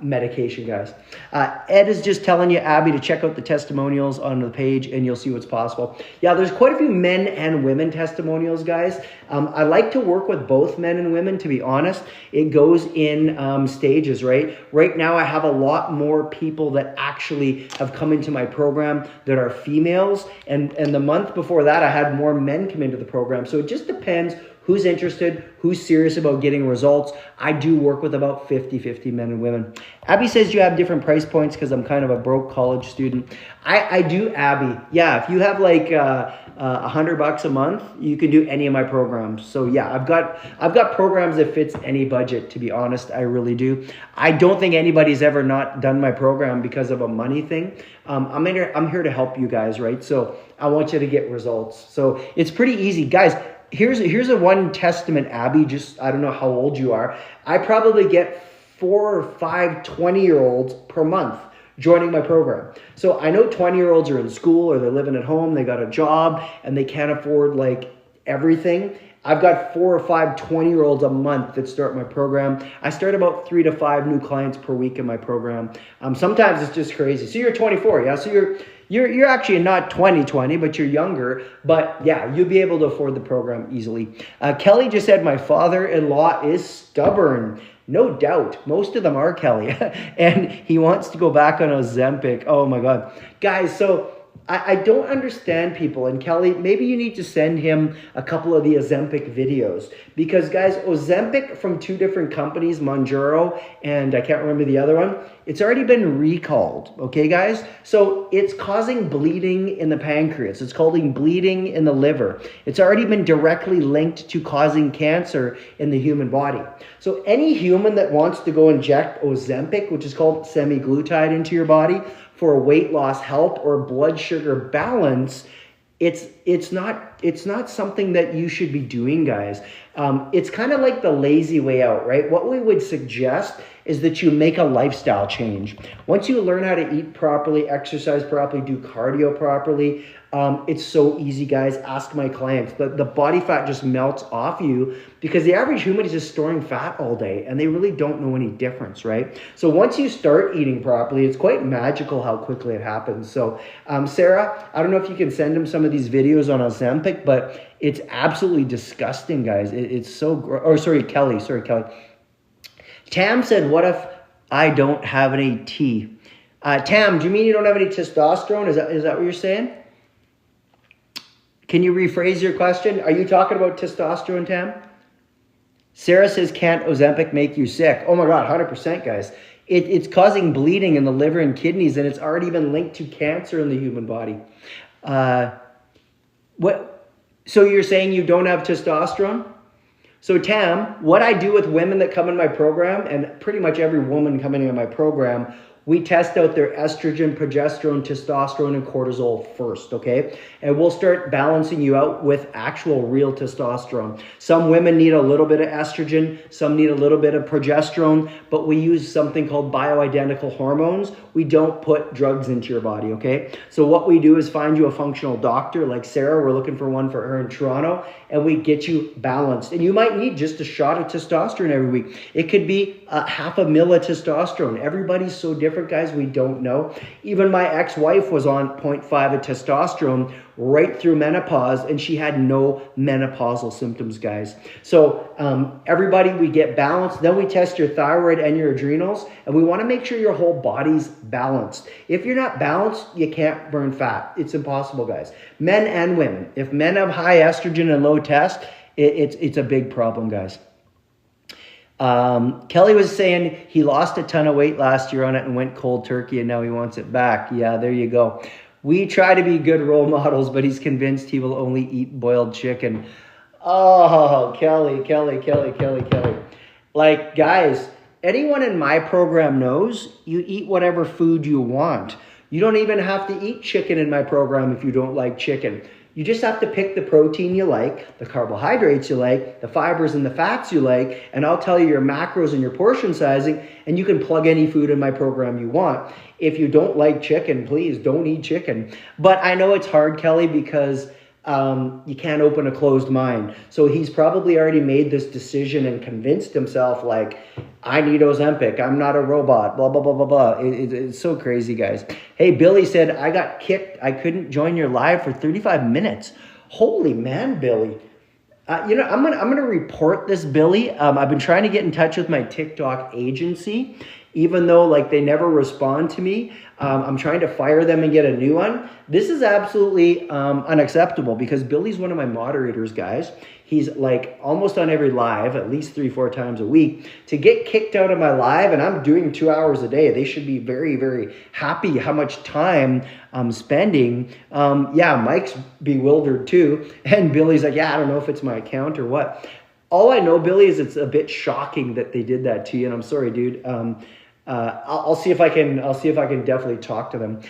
medication, guys. Ed is just telling you, Abby, to check out the testimonials on the page and you'll see what's possible. Yeah, there's quite a few men and women testimonials, guys. I like to work with both men and women, to be honest. It goes in stages, right? Right now, I have a lot more people that actually have come into my program that are females. And the month before that, I had more men come into the program. So it just depends who's interested, who's serious about getting results. I do work with about 50-50 men and women. Abby says you have different price points because I'm kind of a broke college student. I do, Abby. Yeah, if you have like $100 a month, you can do any of my programs. So yeah, I've got programs that fits any budget, to be honest. I really do. I don't think anybody's ever not done my program because of a money thing. I'm here to help you guys, right? So I want you to get results. So it's pretty easy. Guys, here's a one testament, Abby. Just, I don't know how old you are. I probably get 4 or 5 20-year-olds per month joining my program. So I know 20-year-olds are in school or they're living at home, they got a job and they can't afford like everything. I've got 4 or 5 20-year-olds a month that start my program. I start about 3 to 5 new clients per week in my program. Sometimes it's just crazy. So you're 24, yeah? So you're actually not 20, but you're younger. But yeah, you'll be able to afford the program easily. Kelly just said, my father-in-law is stubborn. No doubt. Most of them are, Kelly. And he wants to go back on Ozempic. Oh my God. Guys, so I don't understand people. And Kelly, maybe you need to send him a couple of the Ozempic videos. Because guys, Ozempic from 2 different companies, Mounjaro and I can't remember the other one, it's already been recalled. Okay, guys? So it's causing bleeding in the pancreas. It's causing bleeding in the liver. It's already been directly linked to causing cancer in the human body. So any human that wants to go inject Ozempic, which is called semaglutide, into your body for weight loss help or blood sugar balance, it's not something that you should be doing, guys. It's kind of like the lazy way out, right? What we would suggest is that you make a lifestyle change. Once you learn how to eat properly, exercise properly, do cardio properly, it's so easy, guys. Ask my clients. The body fat just melts off you because the average human is just storing fat all day and they really don't know any difference, right? So once you start eating properly, it's quite magical how quickly it happens. So Sarah, I don't know if you can send him some of these videos on Ozempic, but it's absolutely disgusting, guys. It's so Kelly. Tam said, what if I don't have any T? Tam, do you mean you don't have any testosterone? Is that what you're saying? Can you rephrase your question? Are you talking about testosterone, Tam? Sarah says, can't Ozempic make you sick? Oh my God, 100%, guys. It's causing bleeding in the liver and kidneys, and it's already been linked to cancer in the human body. So you're saying you don't have testosterone? So Tam, what I do with women that come in my program, and pretty much every woman coming in my program, we test out their estrogen, progesterone, testosterone, and cortisol first, okay? And we'll start balancing you out with actual real testosterone. Some women need a little bit of estrogen, some need a little bit of progesterone, but we use something called bioidentical hormones. We don't put drugs into your body, okay? So what we do is find you a functional doctor like Sarah. We're looking for one for her in Toronto, and we get you balanced. And you might need just a shot of testosterone every week. It could be 0.5 ml of testosterone. Everybody's so different. different, guys. We don't know. Even my ex-wife was on 0.5 of testosterone right through menopause, and she had no menopausal symptoms, guys. So everybody, we get balanced. Then we test your thyroid and your adrenals, and we want to make sure your whole body's balanced. If you're not balanced, you can't burn fat. It's impossible, guys. Men and women. If men have high estrogen and low test, it's a big problem, guys. Kelly was saying he lost a ton of weight last year on it and went cold turkey, and now he wants it back. Yeah, there you go. We try to be good role models, but he's convinced he will only eat boiled chicken. Oh, Kelly. Like, guys, anyone in my program knows you eat whatever food you want. You don't even have to eat chicken in my program if you don't like chicken. You just have to pick the protein you like, the carbohydrates you like, the fibers and the fats you like, and I'll tell you your macros and your portion sizing, and you can plug any food in my program you want. If you don't like chicken, please don't eat chicken. But I know it's hard, Kelly, because you can't open a closed mind. So he's probably already made this decision and convinced himself, like, I need Ozempic. I'm not a robot, blah, blah, blah, blah, blah. It's so crazy, guys. Hey, Billy said, I got kicked. I couldn't join your live for 35 minutes. Holy man, Billy. I'm gonna report this, Billy. I've been trying to get in touch with my TikTok agency, even though like they never respond to me. I'm trying to fire them and get a new one. This is absolutely unacceptable because Billy's one of my moderators, guys. He's like almost on every live, at least 3-4 times a week. To get kicked out of my live, and I'm doing 2 hours a day, they should be very, very happy how much time I'm spending. Yeah, Mike's bewildered too. And Billy's like, yeah, I don't know if it's my account or what. All I know, Billy, is it's a bit shocking that they did that to you. And I'm sorry, dude. I'll see if I can definitely talk to them.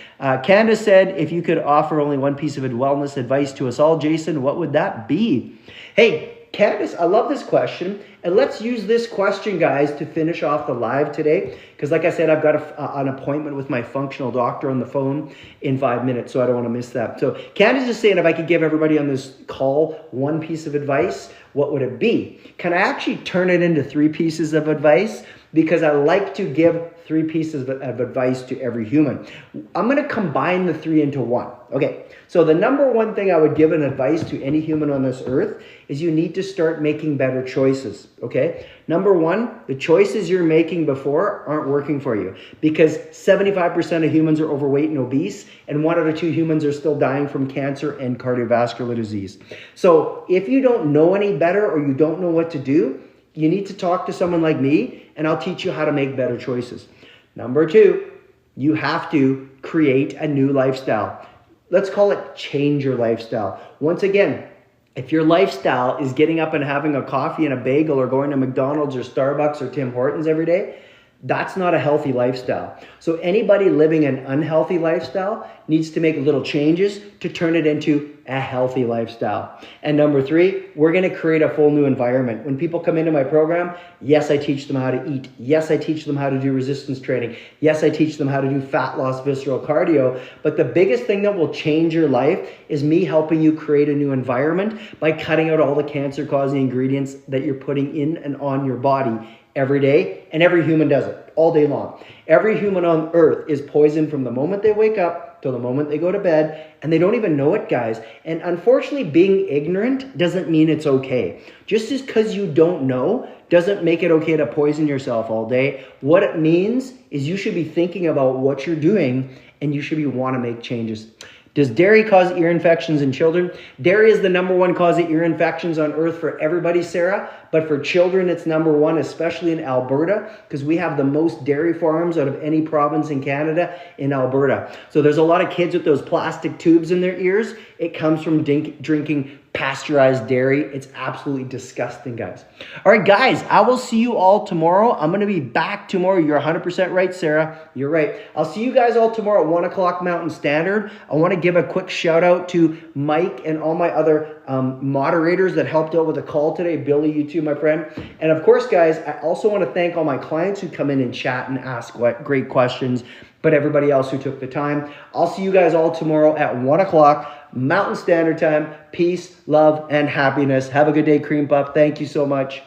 Candace said, if you could offer only one piece of wellness advice to us all, Jason, what would that be? Hey, Candace, I love this question. And let's use this question, guys, to finish off the live today. Because like I said, I've got an appointment with my functional doctor on the phone in 5 minutes, so I don't want to miss that. So Candace is saying if I could give everybody on this call one piece of advice, what would it be? Can I actually turn it into 3 pieces of advice? Because I like to give 3 pieces of advice to every human. I'm going to combine the 3 into 1. Okay, so the number one thing I would give an advice to any human on this earth is you need to start making better choices, okay? Number 1, the choices you're making before aren't working for you because 75% of humans are overweight and obese, and 1 out of 2 humans are still dying from cancer and cardiovascular disease. So if you don't know any better or you don't know what to do, you need to talk to someone like me, and I'll teach you how to make better choices. Number 2, you have to create a new lifestyle. Let's call it change your lifestyle. Once again, if your lifestyle is getting up and having a coffee and a bagel or going to McDonald's or Starbucks or Tim Hortons every day, that's not a healthy lifestyle. So anybody living an unhealthy lifestyle needs to make little changes to turn it into a healthy lifestyle. And number 3, we're going to create a full new environment. When people come into my program, yes, I teach them how to eat. Yes, I teach them how to do resistance training. Yes, I teach them how to do fat loss, visceral cardio. But the biggest thing that will change your life is me helping you create a new environment by cutting out all the cancer-causing ingredients that you're putting in and on your body every day, and every human does it all day long. Every human on earth is poisoned from the moment they wake up till the moment they go to bed, and they don't even know it, guys. And unfortunately, being ignorant doesn't mean it's okay. Just as because you don't know doesn't make it okay to poison yourself all day. What it means is you should be thinking about what you're doing, and you should want to make changes. Does dairy cause ear infections in children? Dairy is the number 1 cause of ear infections on earth for everybody, Sarah. But for children, it's number 1, especially in Alberta, because we have the most dairy farms out of any province in Canada in Alberta. So there's a lot of kids with those plastic tubes in their ears. It comes from drinking pasteurized dairy. It's absolutely disgusting, guys. All right, guys, I will see you all tomorrow. I'm going to be back tomorrow. You're 100% right, Sarah. You're right. I'll see you guys all tomorrow at 1 o'clock Mountain Standard. I want to give a quick shout out to Mike and all my other moderators that helped out with the call today. Billy, you too, my friend. And of course, guys, I also want to thank all my clients who come in and chat and ask great questions, but everybody else who took the time. I'll see you guys all tomorrow at 1 o'clock Mountain Standard Time. Peace, love, and happiness. Have a good day, Cream Puff. Thank you so much.